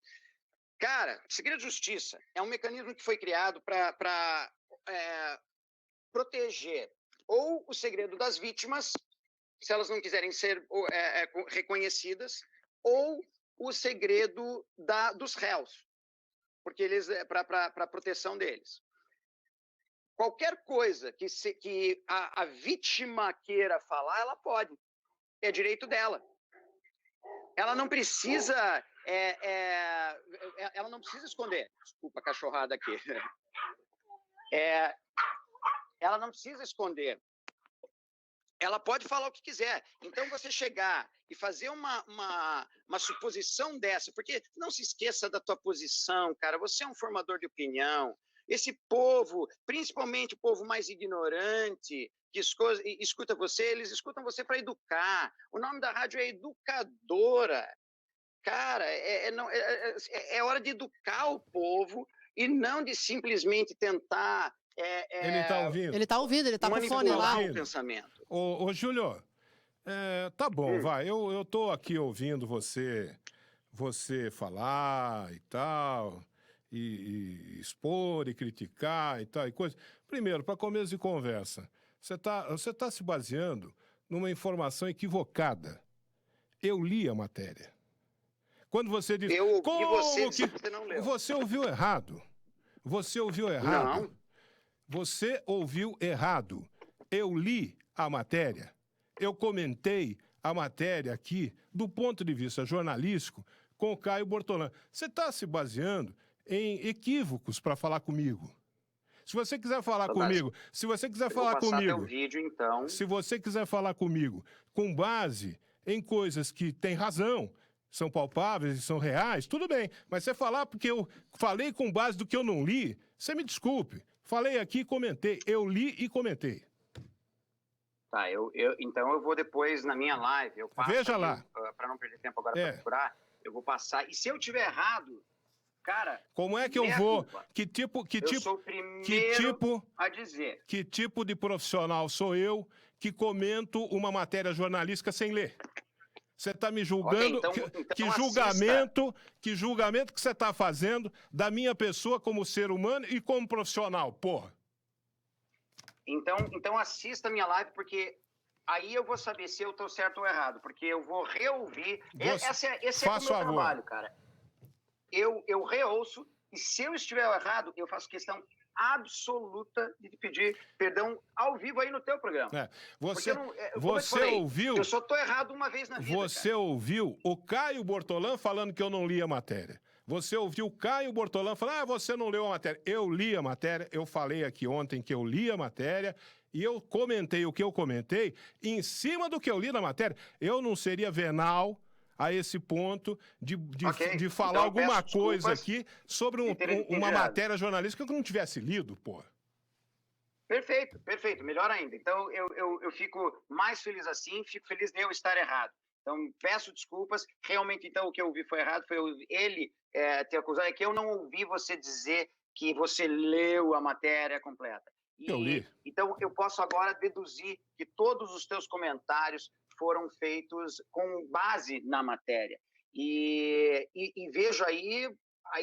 Cara, o segredo de justiça é um mecanismo que foi criado para proteger ou o segredo das vítimas, se elas não quiserem ser reconhecidas, ou o segredo dos réus, porque eles para a proteção deles. qualquer coisa que a vítima queira falar, ela pode. É direito dela. Ela não precisa... ela não precisa esconder. Desculpa a cachorrada aqui. Ela não precisa esconder. Ela pode falar o que quiser. Então, você chegar e fazer uma suposição dessa, porque não se esqueça da tua posição, cara. Você é um formador de opinião. Esse povo, principalmente o povo mais ignorante, que escuta você, eles escutam você para educar. O nome da rádio é Educadora. Cara, é hora de educar o povo e não de simplesmente tentar... Ele está ouvindo? Ele está ouvindo, ele está com o fone lá. O pensamento. Ô Júlio, tá bom, vai. Eu tô aqui ouvindo você falar e tal, e expor e criticar e tal, e coisa. Primeiro, para começo de conversa, você tá se baseando numa informação equivocada. Eu li a matéria. Quando você diz... você não leu. Você ouviu errado. Você ouviu errado. Não. Você ouviu errado. Eu li a matéria. Eu comentei a matéria aqui do ponto de vista jornalístico com o Caio Bortolã. Você está se baseando em equívocos para falar comigo. Se você quiser falar comigo, se você quiser falar comigo, vídeo, então. Se você quiser falar comigo com base em coisas que têm razão, são palpáveis e são reais, tudo bem. Mas você falar porque eu falei com base do que eu não li, você me desculpe. Falei aqui e comentei. Eu li e comentei. Tá, então eu vou depois na minha live. Eu passo. Veja lá. Para não perder tempo agora para procurar, eu vou passar. E se eu tiver errado, cara. Como é que eu vou? Culpa. Eu sou o primeiro a dizer. Que tipo de profissional sou eu que comento uma matéria jornalística sem ler? Você está me julgando? Okay, então que julgamento que você está fazendo da minha pessoa como ser humano e como profissional, porra? Então assista a minha live, porque aí eu vou saber se eu estou certo ou errado, porque eu vou reouvir. Esse é o meu trabalho, cara. Eu reouço, e se eu estiver errado, eu faço questão absoluta de pedir perdão ao vivo aí no teu programa. Você ouviu? Eu só tô errado uma vez na vida. Você ouviu o Caio Bortolã falando que eu não li a matéria. Você ouviu o Caio Bortolã falando, você não leu a matéria. Eu li a matéria, eu falei aqui ontem que eu li a matéria e eu comentei o que eu comentei em cima do que eu li na matéria. Eu não seria venal a esse ponto de falar então, alguma coisa aqui sobre uma matéria jornalística que eu não tivesse lido, porra. Perfeito, melhor ainda. Então, eu fico mais feliz assim, fico feliz de eu estar errado. Então, peço desculpas, realmente, então, o que eu ouvi foi errado, foi ele ter acusado, é que eu não ouvi você dizer que você leu a matéria completa. Eu li. Então, eu posso agora deduzir que todos os teus comentários foram feitos com base na matéria. E vejo aí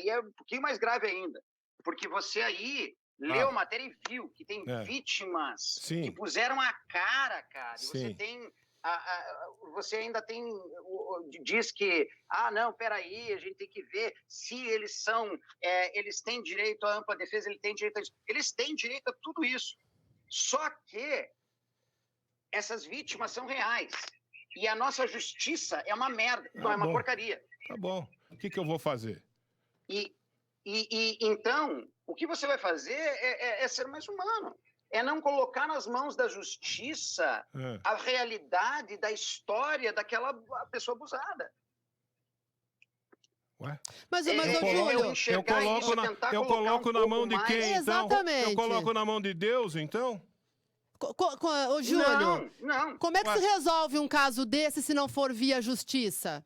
é um pouquinho mais grave ainda, porque você aí leu a matéria e viu que tem vítimas que puseram a cara. Sim. Você ainda diz que, não, peraí, a gente tem que ver se eles eles têm direito à ampla defesa, eles têm direito a tudo isso. Só que essas vítimas são reais. E a nossa justiça é uma merda, é uma porcaria. Tá bom. O que eu vou fazer? Então, o que você vai fazer é ser mais humano. É não colocar nas mãos da justiça a realidade da história daquela pessoa abusada. Ué? Mas Júlio, eu coloco na mão de quem, então? Exatamente. Eu coloco na mão de Deus, então? Ô, Júlio, não. Como é que se resolve um caso desse se não for via justiça?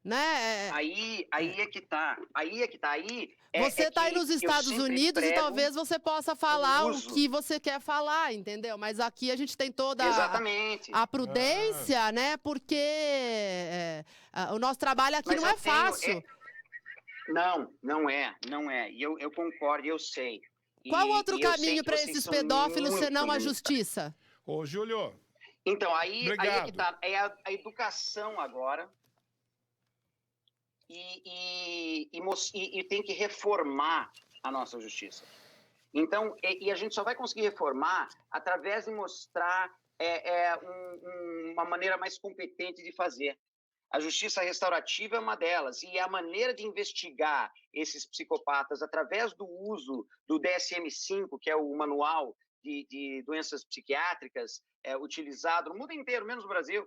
Né? Aí é que tá. Você está aí nos Estados Unidos e talvez você possa falar o que você quer falar, entendeu? Mas aqui a gente tem toda a prudência, né? Porque o nosso trabalho aqui não é fácil. Não é. E eu concordo, eu sei. Qual outro caminho para esses pedófilos senão a justiça? Ô, Júlio. Então, aí é que tá. É a educação agora. E tem que reformar a nossa justiça. Então, e a gente só vai conseguir reformar através de mostrar uma maneira mais competente de fazer. A justiça restaurativa é uma delas, e a maneira de investigar esses psicopatas através do uso do DSM-5, que é o manual de doenças psiquiátricas, utilizado no mundo inteiro, menos no Brasil.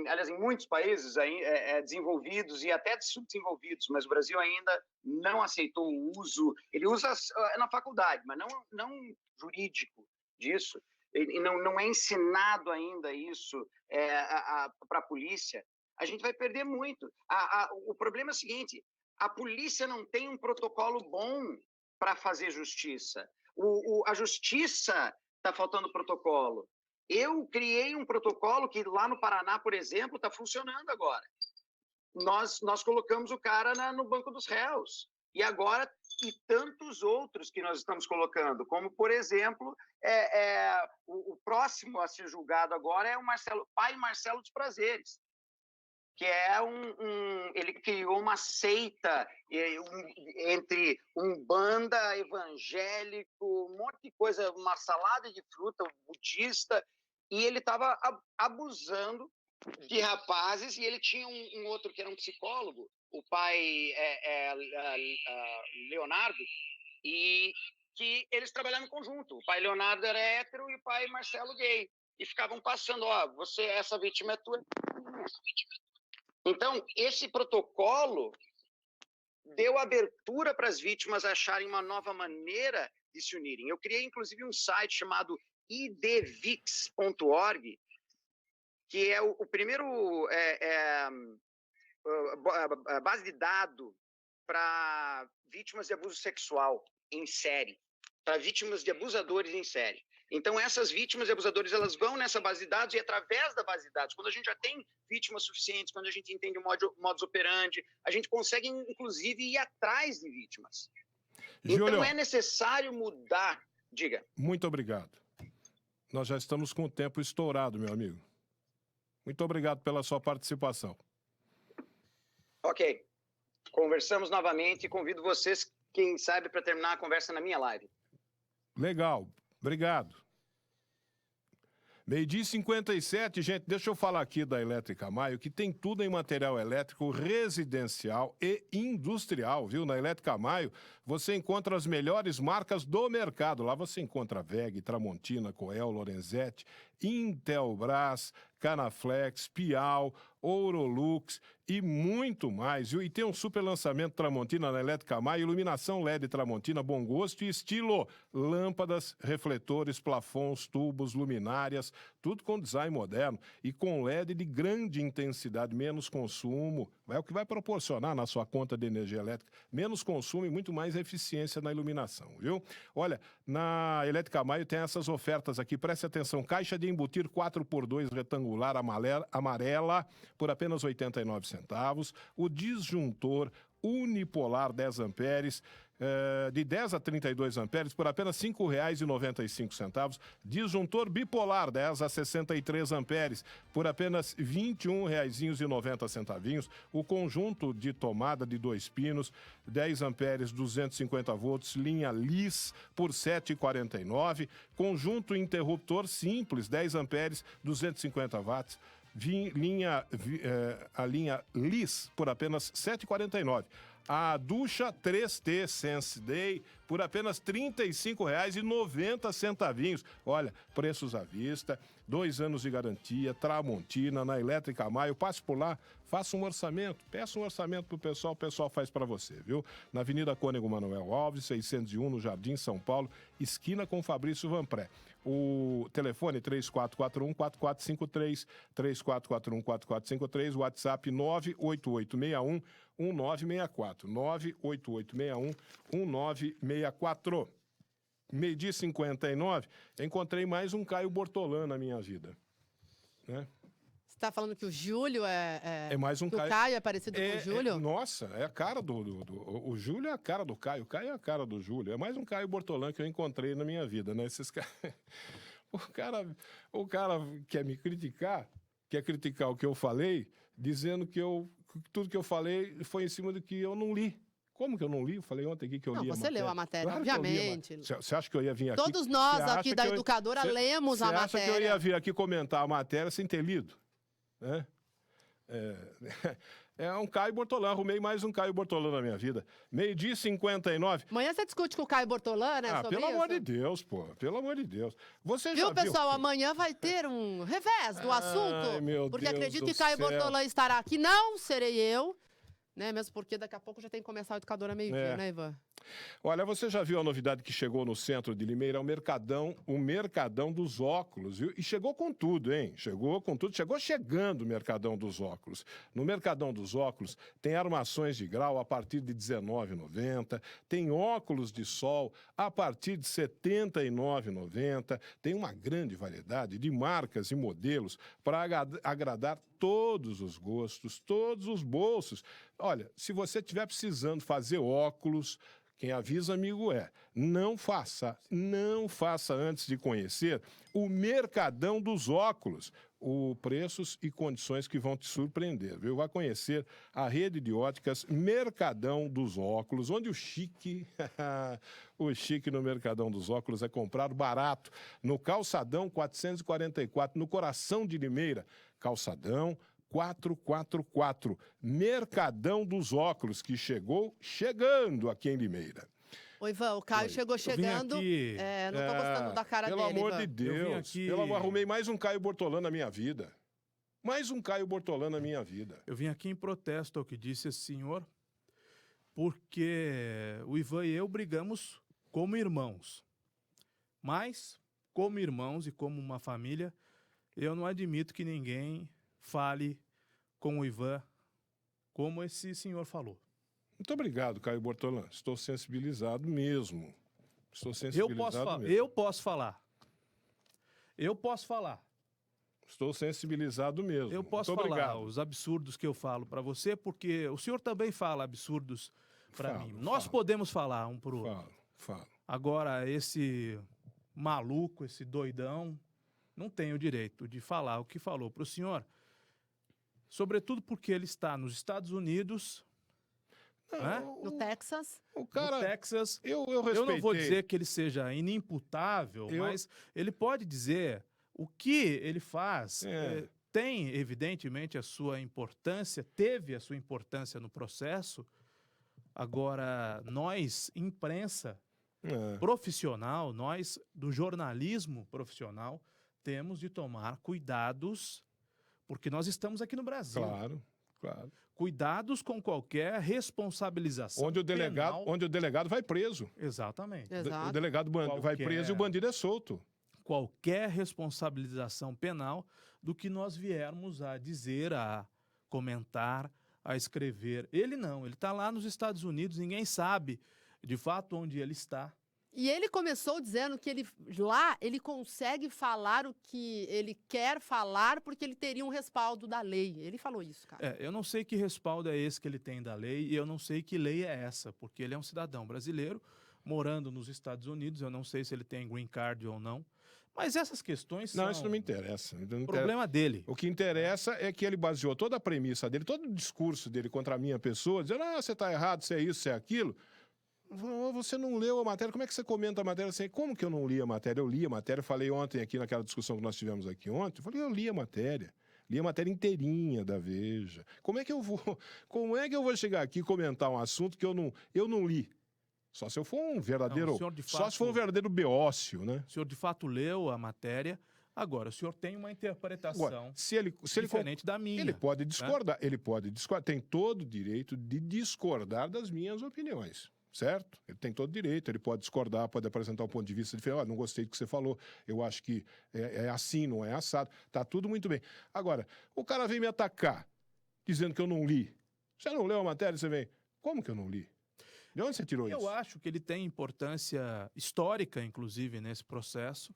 Aliás, em muitos países desenvolvidos e até subdesenvolvidos, mas o Brasil ainda não aceitou o uso. Ele usa na faculdade, mas não jurídico disso. E não é ensinado ainda isso para a polícia. A gente vai perder muito. O problema é o seguinte: a polícia não tem um protocolo bom para fazer justiça. A justiça está faltando protocolo. Eu criei um protocolo que lá no Paraná, por exemplo, está funcionando agora. Nós colocamos o cara no banco dos réus. E agora, e tantos outros que nós estamos colocando, como, por exemplo, o próximo a ser julgado agora é o pai Marcelo dos Prazeres, que ele criou uma seita entre umbanda, evangélico, um monte de coisa, uma salada de fruta budista, e ele estava abusando de rapazes, e ele tinha um outro que era um psicólogo, o pai Leonardo, e que eles trabalhavam em conjunto. O pai Leonardo era hétero e o pai Marcelo gay, e ficavam passando, essa vítima é tua. Então, esse protocolo deu abertura para as vítimas acharem uma nova maneira de se unirem. Eu criei, inclusive, um site chamado idvix.org, que é o primeiro base de dados para vítimas de abuso sexual em série, para vítimas de abusadores em série. Então, essas vítimas e abusadores, elas vão nessa base de dados, e através da base de dados, quando a gente já tem vítimas suficientes, quando a gente entende o modus operandi, a gente consegue, inclusive, ir atrás de vítimas. Júlio, então, é necessário mudar. Diga. Muito obrigado. Nós já estamos com o tempo estourado, meu amigo. Muito obrigado pela sua participação. Ok. Conversamos novamente e convido vocês, quem sabe, para terminar a conversa na minha live. Legal. Obrigado. 12h57, gente, deixa eu falar aqui da Elétrica Maio, que tem tudo em material elétrico residencial e industrial, viu? Na Elétrica Maio, você encontra as melhores marcas do mercado. Lá você encontra WEG, Tramontina, Coel, Lorenzetti, Intelbras, Canaflex, Piau, Ourolux e muito mais, viu? E tem um super lançamento Tramontina na Elétrica Maio, iluminação LED Tramontina, bom gosto e estilo, lâmpadas, refletores, plafons, tubos, luminárias, tudo com design moderno e com LED de grande intensidade, menos consumo, é o que vai proporcionar na sua conta de energia elétrica, menos consumo e muito mais eficiência na iluminação, viu? Olha, na Elétrica Maio tem essas ofertas aqui, preste atenção, caixa de embutir 4x2 retangular amarela por apenas 89 centavos, o disjuntor unipolar 10 amperes, de 10 a 32 amperes por apenas R$ 5,95. Disjuntor bipolar 10 a 63 amperes por apenas R$ 21,90. O conjunto de tomada de 2 pinos 10 amperes 250 volts linha LIS por R$ 7,49. Conjunto interruptor simples 10 amperes 250 watts. A linha LIS por apenas R$ 7,49. A ducha 3T Sense Day por apenas R$ 35,90. Olha, preços à vista, 2 anos de garantia, Tramontina, na Elétrica Maio. Passe por lá, faça um orçamento, peça um orçamento pro pessoal, o pessoal faz para você, viu? Na Avenida Cônego Manuel Alves, 601, no Jardim São Paulo, esquina com Fabrício Vanpré. O telefone 3441-4453, 3441-4453, WhatsApp 98861-1964, 98861-1964. 12h59, encontrei mais um Caio Bortolã na minha vida, né? Você está falando que o Júlio é mais um Caio. O Caio é parecido com o Júlio? Nossa, é a cara o Júlio é a cara do Caio, o Caio é a cara do Júlio. É mais um Caio Bortolã que eu encontrei na minha vida, né? Esses caras... O cara quer me criticar, quer criticar o que eu falei, dizendo que tudo que eu falei foi em cima do que eu não li. Como que eu não li? Eu falei ontem aqui que eu li a matéria. Não, você leu a matéria, claro obviamente. Você acha que eu ia vir aqui? Todos nós aqui da Educadora lemos a matéria. Você acha que eu ia vir aqui comentar a matéria sem ter lido? É um Caio Bortolã, arrumei mais um Caio Bortolã na minha vida. 12h59. Amanhã você discute com o Caio Bortolã, né? Sobre pelo isso? amor de Deus, pô. Pelo amor de Deus. Você Viu, já pessoal? Amanhã vai ter um revés do assunto. Ai, meu porque Deus acredito do que Caio céu. Bortolã estará aqui. Não serei eu. Né? Mesmo porque daqui a pouco já tem que começar a Educadora meio-dia, né, Ivan? Olha, você já viu a novidade que chegou no centro de Limeira, o Mercadão dos Óculos, viu? E chegou com tudo, hein? Chegou com tudo, chegou chegando o Mercadão dos Óculos. No Mercadão dos Óculos tem armações de grau a partir de R$19,90, tem óculos de sol a partir de R$79,90, tem uma grande variedade de marcas e modelos para agradar todos os gostos, todos os bolsos. Olha, se você estiver precisando fazer óculos, quem avisa, amigo, não faça antes de conhecer o Mercadão dos Óculos. Preços e condições que vão te surpreender, viu? Vai conhecer a rede de óticas Mercadão dos Óculos, onde o chique no Mercadão dos Óculos é comprar barato. No Calçadão 444, no coração de Limeira. Calçadão 444, Mercadão dos Óculos, que chegando aqui em Limeira. Oi, Ivan, o Caio chegou chegando. Aqui... não tô gostando da cara pelo dele, amor Ivan. de Deus. Arrumei mais um Caio Bortolã na minha vida. Mais um Caio Bortolã na minha vida. Eu vim aqui em protesto ao que disse esse senhor, porque o Ivan e eu brigamos como irmãos. Mas, como irmãos e como uma família, eu não admito que ninguém fale com o Ivan como esse senhor falou. Muito obrigado, Caio Bortolã. Estou sensibilizado mesmo. Eu posso falar. Estou sensibilizado mesmo. Eu posso Muito falar obrigado. os absurdos que eu falo para você, porque o senhor também fala absurdos para mim. Nós Falo. podemos falar um para o outro. Falo. Agora, esse maluco, esse doidão, não tem o direito de falar o que falou para o senhor, sobretudo porque ele está nos Estados Unidos, No Texas. O cara, no Texas. eu Eu não vou dizer que ele seja inimputável, mas ele pode dizer o que ele faz. Tem, evidentemente, a sua importância, teve a sua importância no processo. Agora, nós, imprensa profissional, nós do jornalismo profissional, temos de tomar cuidados, porque nós estamos aqui no Brasil. Claro. Cuidados com qualquer responsabilização onde o delegado vai preso. Exatamente. O delegado vai preso e o bandido é solto. Qualquer responsabilização penal do que nós viermos a dizer, a comentar, a escrever. Ele não, ele está lá nos Estados Unidos, ninguém sabe de fato onde ele está. E ele começou dizendo que ele consegue falar o que ele quer falar porque ele teria um respaldo da lei. Ele falou isso, cara. Eu não sei que respaldo é esse que ele tem da lei e eu não sei que lei é essa, porque ele é um cidadão brasileiro morando nos Estados Unidos, eu não sei se ele tem green card ou não, mas essas questões são... Não, isso não me interessa. Problema dele. O que interessa é que ele baseou toda a premissa dele, todo o discurso dele contra a minha pessoa, dizendo, você está errado, você é isso, você é aquilo. Você não leu a matéria, como é que você comenta a matéria assim? Como que eu não li a matéria? Eu li a matéria, falei ontem aqui naquela discussão que nós tivemos aqui ontem, eu li a matéria inteirinha da Veja. Como é que eu vou chegar aqui e comentar um assunto que eu não li? Só se eu for um verdadeiro, só se for um verdadeiro beócio, né? O senhor de fato leu a matéria. Agora, o senhor tem uma interpretação diferente da minha. Ele pode discordar, tem todo o direito de discordar das minhas opiniões. Certo? Ele tem todo direito, ele pode discordar, pode apresentar um ponto de vista diferente. Não gostei do que você falou, eu acho que é assim, não é assado. Tá tudo muito bem. Agora, o cara vem me atacar, dizendo que eu não li. Você não leu a matéria, você vem, como que eu não li? De onde você tirou isso? Eu acho que ele tem importância histórica, inclusive, nesse processo.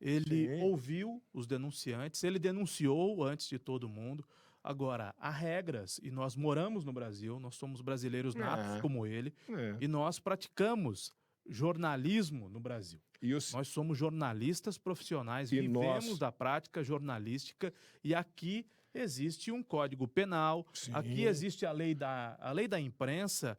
Ele ouviu os denunciantes, ele denunciou antes de todo mundo. Agora, há regras, e nós moramos no Brasil, nós somos brasileiros natos como ele, e nós praticamos jornalismo no Brasil. Nós somos jornalistas profissionais, vivemos da prática jornalística, e aqui existe um código penal, aqui existe a lei da imprensa,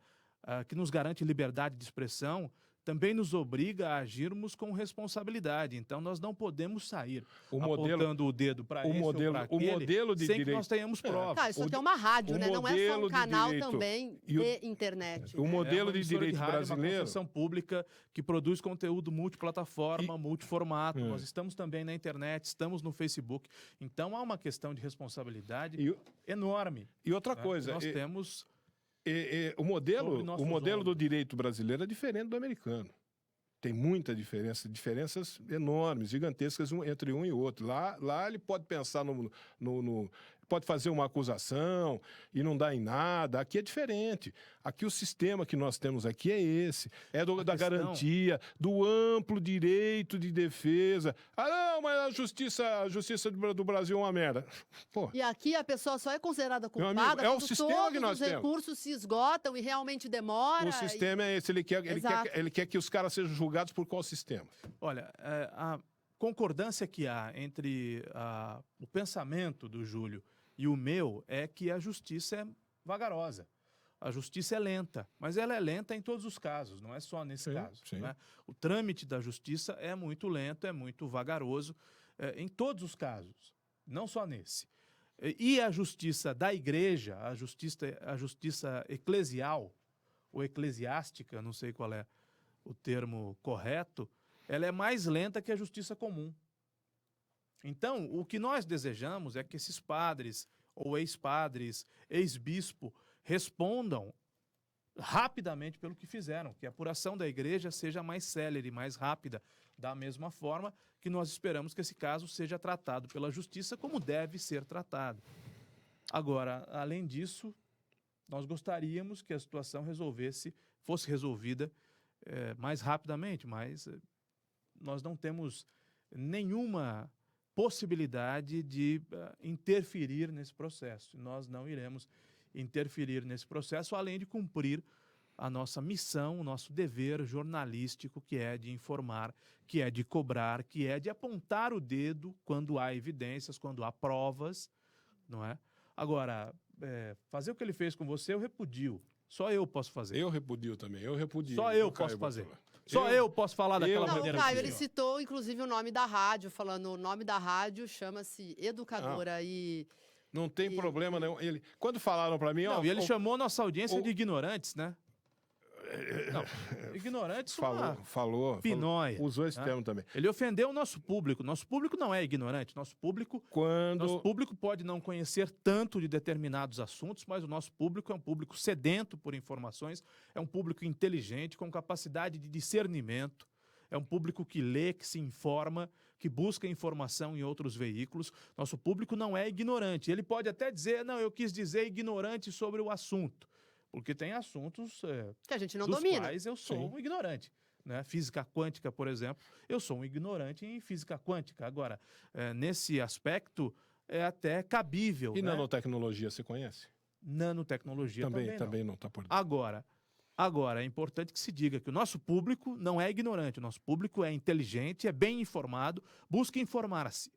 que nos garante liberdade de expressão, também nos obriga a agirmos com responsabilidade. Então, nós não podemos sair apontando o dedo para esse ou para aquele sem que nós tenhamos provas. Cara, isso aqui é uma rádio, né? Não é só um canal também de internet. O modelo de direito brasileiro... É uma concessão pública que produz conteúdo multiplataforma, multiformato. Nós estamos também na internet, estamos no Facebook. Então, há uma questão de responsabilidade enorme. E outra coisa... Nós temos... O modelo do direito brasileiro é diferente do americano. Tem muita diferença, diferenças enormes, gigantescas entre um e outro. Lá ele pode pensar pode fazer uma acusação e não dá em nada. Aqui é diferente. Aqui o sistema que nós temos aqui é esse. É da garantia, do amplo direito de defesa. Ah, não, mas a justiça do Brasil é uma merda. Pô. E aqui a pessoa só é considerada culpada quando todos os recursos se esgotam e realmente demora. O sistema é esse. Ele quer que os caras sejam julgados por qual sistema? Olha, a concordância que há entre o pensamento do Júlio e o meu é que a justiça é vagarosa. A justiça é lenta, mas ela é lenta em todos os casos, não é só nesse caso. Sim. Né? O trâmite da justiça é muito lento, é muito vagaroso, em todos os casos, não só nesse. E a justiça da igreja, a justiça eclesial, ou eclesiástica, não sei qual é o termo correto, ela é mais lenta que a justiça comum. Então, o que nós desejamos é que esses padres, ou ex-padres, ex-bispo, respondam rapidamente pelo que fizeram, que a apuração da igreja seja mais célere, mais rápida, da mesma forma que nós esperamos que esse caso seja tratado pela justiça como deve ser tratado. Agora, além disso, nós gostaríamos que a situação fosse resolvida mais rapidamente, mas nós não temos nenhuma possibilidade de interferir nesse processo. Nós não iremos interferir nesse processo, além de cumprir a nossa missão, o nosso dever jornalístico, que é de informar, que é de cobrar, que é de apontar o dedo quando há evidências, quando há provas, não é? Agora, fazer o que ele fez com você, eu repudio. Só eu posso fazer. Eu repudio também, eu repudio. Só eu posso fazer. Só eu posso falar daquela maneira. O Caio, ele citou, inclusive, o nome da rádio, falando o nome da rádio chama-se Educadora e... Não tem problema, não. Quando falaram para mim... E ele chamou a nossa audiência de ignorantes, né? Não, ignorantes falou, pinóia. Usou esse termo também. Ele ofendeu o nosso público. Nosso público não é ignorante. Nosso público pode não conhecer tanto de determinados assuntos, mas o nosso público é um público sedento por informações, é um público inteligente, com capacidade de discernimento, é um público que lê, que se informa, que busca informação em outros veículos. Nosso público não é ignorante. Ele pode até dizer, não, eu quis dizer ignorante sobre o assunto. Porque tem assuntos que a gente não dos domina. Quais eu sou um ignorante. Né? Física quântica, por exemplo, eu sou um ignorante em física quântica. Agora, nesse aspecto, é até cabível. E nanotecnologia, você conhece? Nanotecnologia também não está por dentro. Agora, é importante que se diga que o nosso público não é ignorante. O nosso público é inteligente, é bem informado, busca informar-se.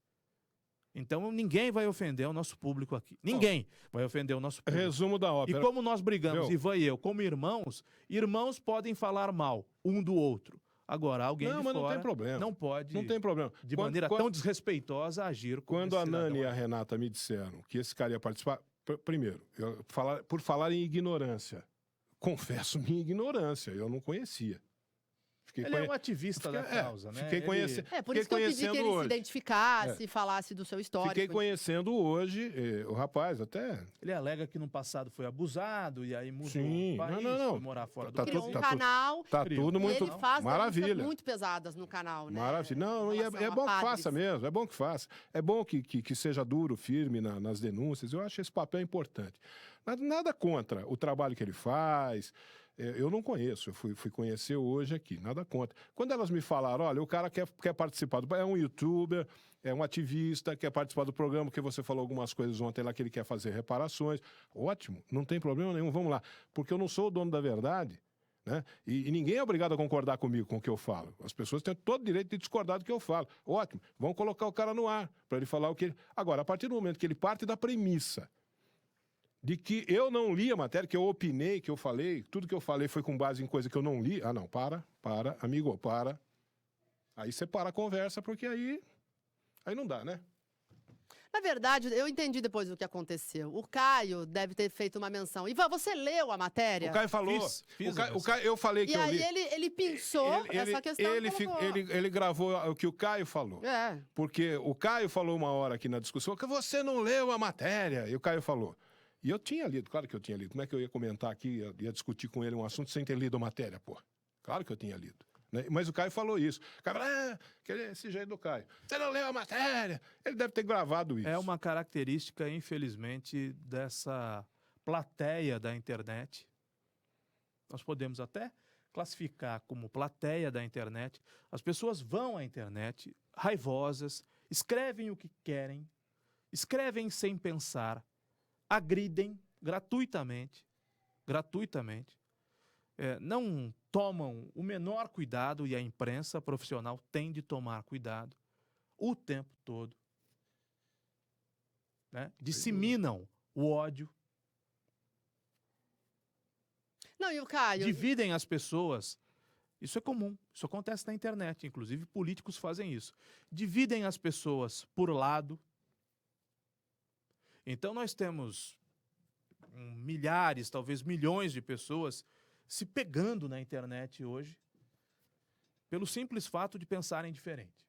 Então, ninguém vai ofender o nosso público aqui. Ninguém vai ofender o nosso público. Resumo da ópera. E como nós brigamos, Ivan e eu, como irmãos podem falar mal um do outro. Agora, alguém de fora não tem problema. Não pode, não tem problema. De maneira tão desrespeitosa, agir como quando a Nani e a Renata me disseram que esse cara ia participar, primeiro, por falar em ignorância, confesso minha ignorância, eu não conhecia. Ele é um ativista da causa, né? Por isso que eu pedi que ele se identificasse, falasse do seu histórico. Fiquei conhecendo hoje o rapaz, até... Ele alega que no passado foi abusado e aí mudou o país, foi morar fora do país. Criou um canal. Tá tudo muito... Ele faz maravilha. muito pesadas no canal, né? Maravilha. Não, e é bom que faça mesmo, é bom que faça. É bom que seja duro, firme nas denúncias. Eu acho esse papel importante. Nada contra o trabalho que ele faz... Eu não conheço, eu fui conhecer hoje aqui, nada contra. Quando elas me falaram, olha, o cara quer participar, é um youtuber, é um ativista, quer participar do programa, que você falou algumas coisas ontem lá que ele quer fazer reparações, ótimo, não tem problema nenhum, vamos lá. Porque eu não sou o dono da verdade, né? E ninguém é obrigado a concordar comigo com o que eu falo. As pessoas têm todo o direito de discordar do que eu falo. Ótimo, vamos colocar o cara no ar, para ele falar o que ele... Agora, a partir do momento que ele parte da premissa de que eu não li a matéria, que eu opinei, que eu falei, tudo que eu falei foi com base em coisa que eu não li. Ah, não, para, amigo, para. Aí você para a conversa, porque aí não dá, né? Na verdade, eu entendi depois o que aconteceu. O Caio deve ter feito uma menção. Ivan, você leu a matéria? O Caio falou. Eu falei que eu li. E aí ele pensou essa questão. Ele gravou o que o Caio falou. É. Porque o Caio falou uma hora aqui na discussão que você não leu a matéria. E o Caio falou. E eu tinha lido, claro que eu tinha lido. Como é que eu ia comentar aqui, ia discutir com ele um assunto sem ter lido a matéria, pô? Claro que eu tinha lido. Né? Mas o Caio falou isso. O Caio falou, que é esse jeito do Caio. Você não leu a matéria? Ele deve ter gravado isso. É uma característica, infelizmente, dessa plateia da internet. Nós podemos até classificar como plateia da internet. As pessoas vão à internet raivosas, escrevem o que querem, escrevem sem pensar, agridem gratuitamente, não tomam o menor cuidado, e a imprensa profissional tem de tomar cuidado o tempo todo, né? Disseminam o ódio. Não, e o Caio? Dividem as pessoas. Isso é comum, isso acontece na internet, inclusive políticos fazem isso. Dividem as pessoas por lado. Então nós temos milhares, talvez milhões de pessoas se pegando na internet hoje pelo simples fato de pensarem diferente.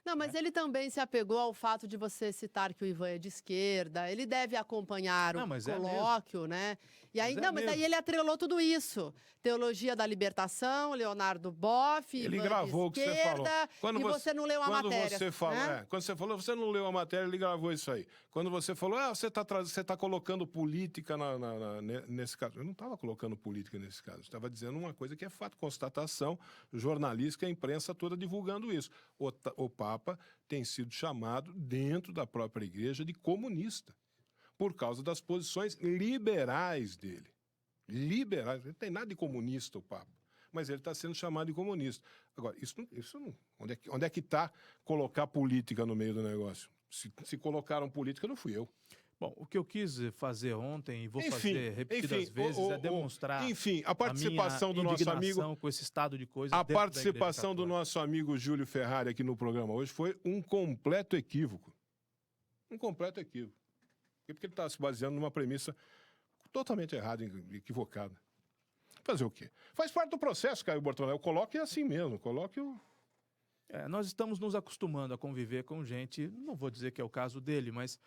Não, mas ele também se apegou ao fato de você citar que o Ivan é de esquerda. Ele deve acompanhar o colóquio, né? E aí, mas daí ele atrelou tudo isso. Teologia da libertação, Leonardo Boff, ele Ivan gravou de o que você falou. E você não leu a matéria. Quando você falou, você não leu a matéria, ele gravou isso aí. Quando você falou, você tá colocando política nesse caso. Eu não estava colocando política nesse caso. Estava dizendo uma coisa que é fato, constatação jornalística, a imprensa toda divulgando isso. O Papa tem sido chamado, dentro da própria igreja, de comunista, por causa das posições liberais dele. Liberais, não tem nada de comunista o Papa, mas ele está sendo chamado de comunista. Agora, isso não. Onde é que está colocar política no meio do negócio? Se colocaram política, não fui eu. Bom, o que eu quis fazer ontem, e vou fazer repetidas vezes, é demonstrar a participação do nosso amigo com esse estado de coisas. A participação do nosso amigo Júlio Ferrari aqui no programa hoje foi um completo equívoco. Um completo equívoco. Porque ele está se baseando numa premissa totalmente errada, equivocada. Fazer o quê? Faz parte do processo, Caio Bortolão. Eu coloque assim mesmo, coloque o... nós estamos nos acostumando a conviver com gente, não vou dizer que é o caso dele, mas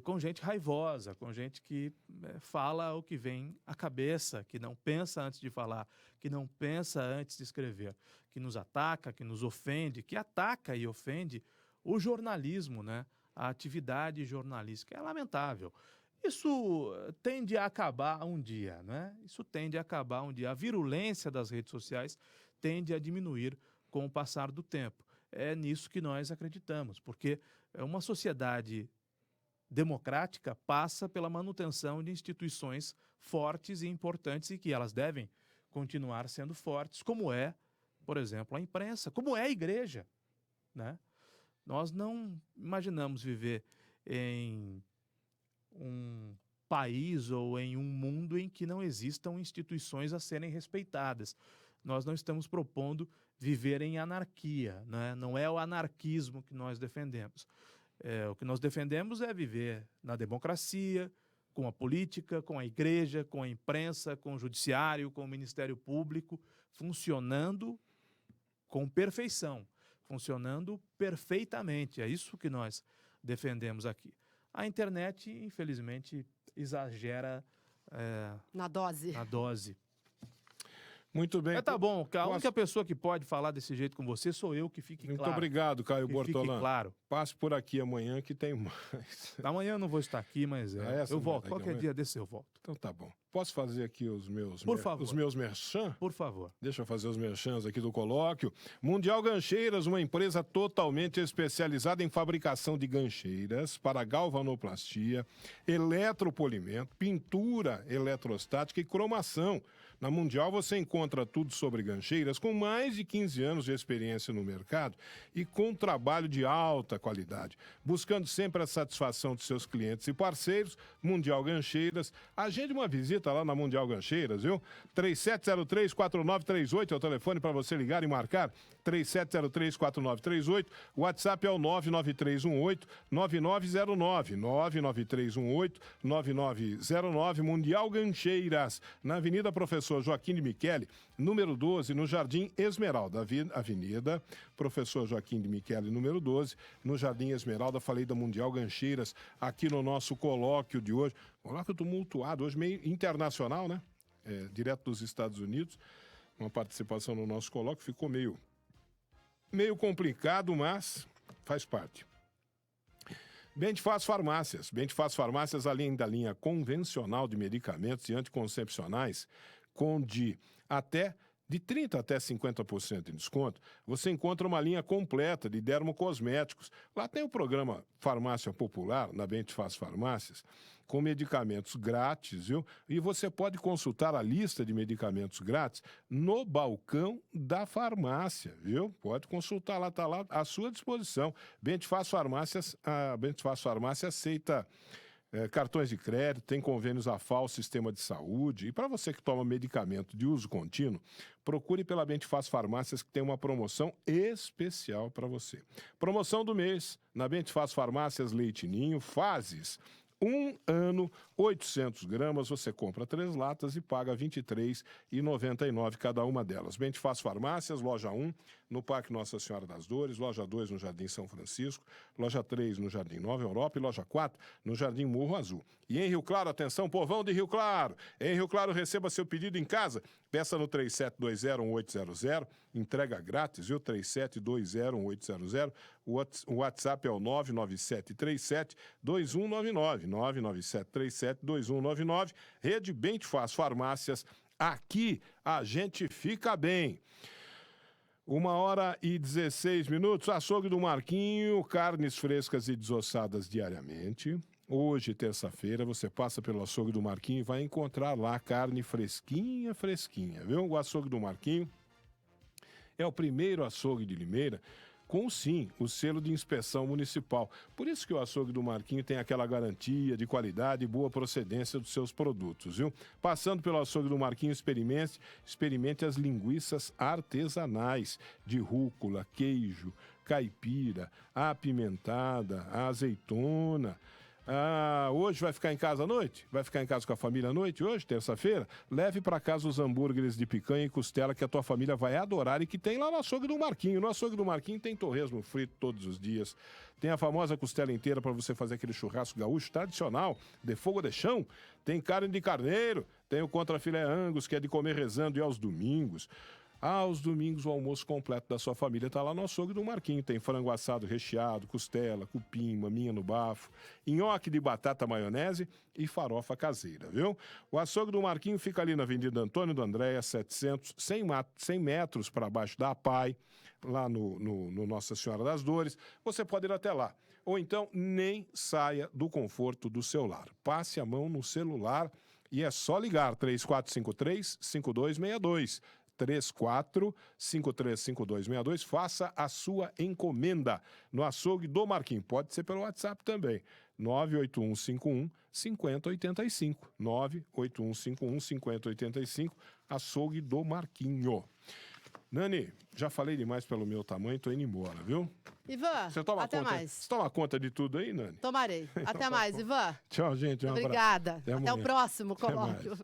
com gente raivosa, com gente que fala o que vem à cabeça, que não pensa antes de falar, que não pensa antes de escrever, que nos ataca, que nos ofende, que ataca e ofende o jornalismo, né? A atividade jornalística. É lamentável. Isso tende a acabar um dia, né? Isso tende a acabar um dia. A virulência das redes sociais tende a diminuir com o passar do tempo. É nisso que nós acreditamos, porque uma sociedade democrática passa pela manutenção de instituições fortes e importantes e que elas devem continuar sendo fortes, como é, por exemplo, a imprensa, como é a igreja, né? Nós não imaginamos viver em um país ou em um mundo em que não existam instituições a serem respeitadas. Nós não estamos propondo viver em anarquia, né? Não é o anarquismo que nós defendemos. O que nós defendemos é viver na democracia, com a política, com a igreja, com a imprensa, com o judiciário, com o Ministério Público, funcionando com perfeição, funcionando perfeitamente. É isso que nós defendemos aqui. A internet, infelizmente, exagera na dose. Muito bem. Mas tá bom, a única pessoa que pode falar desse jeito com você sou eu, que fique claro. Muito obrigado, Caio Bortolão. Fique claro. Passe por aqui amanhã que tem mais. Amanhã eu não vou estar aqui, mas eu volto. Qualquer dia desse eu volto. Então tá bom. Posso fazer aqui os meus, Por favor. Os meus merchan? Por favor. Deixa eu fazer os merchans aqui do colóquio. Mundial Gancheiras, uma empresa totalmente especializada em fabricação de gancheiras para galvanoplastia, eletropolimento, pintura eletrostática e cromação. Na Mundial você encontra tudo sobre gancheiras com mais de 15 anos de experiência no mercado e com trabalho de alta qualidade. Buscando sempre a satisfação de seus clientes e parceiros, Mundial Gancheiras. Agende uma visita lá na Mundial Gancheiras, viu? 3703-4938 é o telefone para você ligar e marcar. 3703-4938. O WhatsApp é o 99318-9909. 99318-9909. Mundial Gancheiras, na Avenida Professor Joaquim de Michele, número 12, no Jardim Esmeralda. Avenida Professor Joaquim de Michele, número 12, no Jardim Esmeralda. Falei da Mundial Gancheiras aqui no nosso colóquio de hoje. Colóquio tumultuado, hoje meio internacional, né? Direto dos Estados Unidos. Uma participação no nosso colóquio ficou meio complicado, mas faz parte. Bem-te-faz Farmácias. Bem-te-faz Farmácias, além da linha convencional de medicamentos e anticoncepcionais, com de 30% até 50% de desconto, você encontra uma linha completa de dermocosméticos. Lá tem o programa Farmácia Popular, na Bem-te-faz Farmácias, com medicamentos grátis, viu? E você pode consultar a lista de medicamentos grátis no balcão da farmácia, viu? Pode consultar lá, está lá à sua disposição. Bem-te-faz Farmácias, a Bem-te-faz Farmácia aceita cartões de crédito, tem convênios AFAL, Sistema de Saúde. E para você que toma medicamento de uso contínuo, procure pela Bem-te-faz Farmácias, que tem uma promoção especial para você. Promoção do mês, na Bem-te-faz Farmácias Leite Ninho, Fases. 1 ano, 800 gramas, você compra 3 latas e paga R$ 23,99 cada uma delas. Bem-te-faz Farmácias, loja 1, no Parque Nossa Senhora das Dores, loja 2 no Jardim São Francisco, loja 3 no Jardim Nova Europa e loja 4 no Jardim Morro Azul. E em Rio Claro, atenção, povão de Rio Claro! Em Rio Claro, receba seu pedido em casa, peça no 37201800, entrega grátis, viu? 37201800, o WhatsApp é o 99737-2199, 99737-2199, Rede Bem-te-faz Farmácias, aqui a gente fica bem. 1h16, açougue do Marquinho, carnes frescas e desossadas diariamente. Hoje, terça-feira, você passa pelo açougue do Marquinho e vai encontrar lá carne fresquinha, viu? O açougue do Marquinho é o primeiro açougue de Limeira com, sim, o selo de inspeção municipal. Por isso que o açougue do Marquinho tem aquela garantia de qualidade e boa procedência dos seus produtos, viu? Passando pelo açougue do Marquinho, experimente as linguiças artesanais de rúcula, queijo, caipira, apimentada, azeitona. Hoje vai ficar em casa à noite? Vai ficar em casa com a família à noite hoje, terça-feira? Leve para casa os hambúrgueres de picanha e costela que a tua família vai adorar e que tem lá no açougue do Marquinho. No açougue do Marquinho tem torresmo frito todos os dias. Tem a famosa costela inteira para você fazer aquele churrasco gaúcho tradicional, de fogo de chão. Tem carne de carneiro, tem o contrafilé Angus, que é de comer rezando e aos domingos. Aos domingos, o almoço completo da sua família está lá no açougue do Marquinho. Tem frango assado recheado, costela, cupim, maminha no bafo, nhoque de batata maionese e farofa caseira, viu? O açougue do Marquinho fica ali na Avenida Antônio do Andréia, 700, 100 metros para baixo da APAI, lá no Nossa Senhora das Dores. Você pode ir até lá. Ou então, nem saia do conforto do seu lar. Passe a mão no celular e é só ligar 3453-5262. 34535262, faça a sua encomenda no açougue do Marquinho. Pode ser pelo WhatsApp também. 98151-5085. 98151-5085, açougue do Marquinho. Nani, já falei demais pelo meu tamanho, tô indo embora, viu? Ivan, até mais. Você toma conta de tudo aí, Nani? Tomarei. Até mais, Ivan. Tchau, gente. Obrigada. Até o próximo colóquio.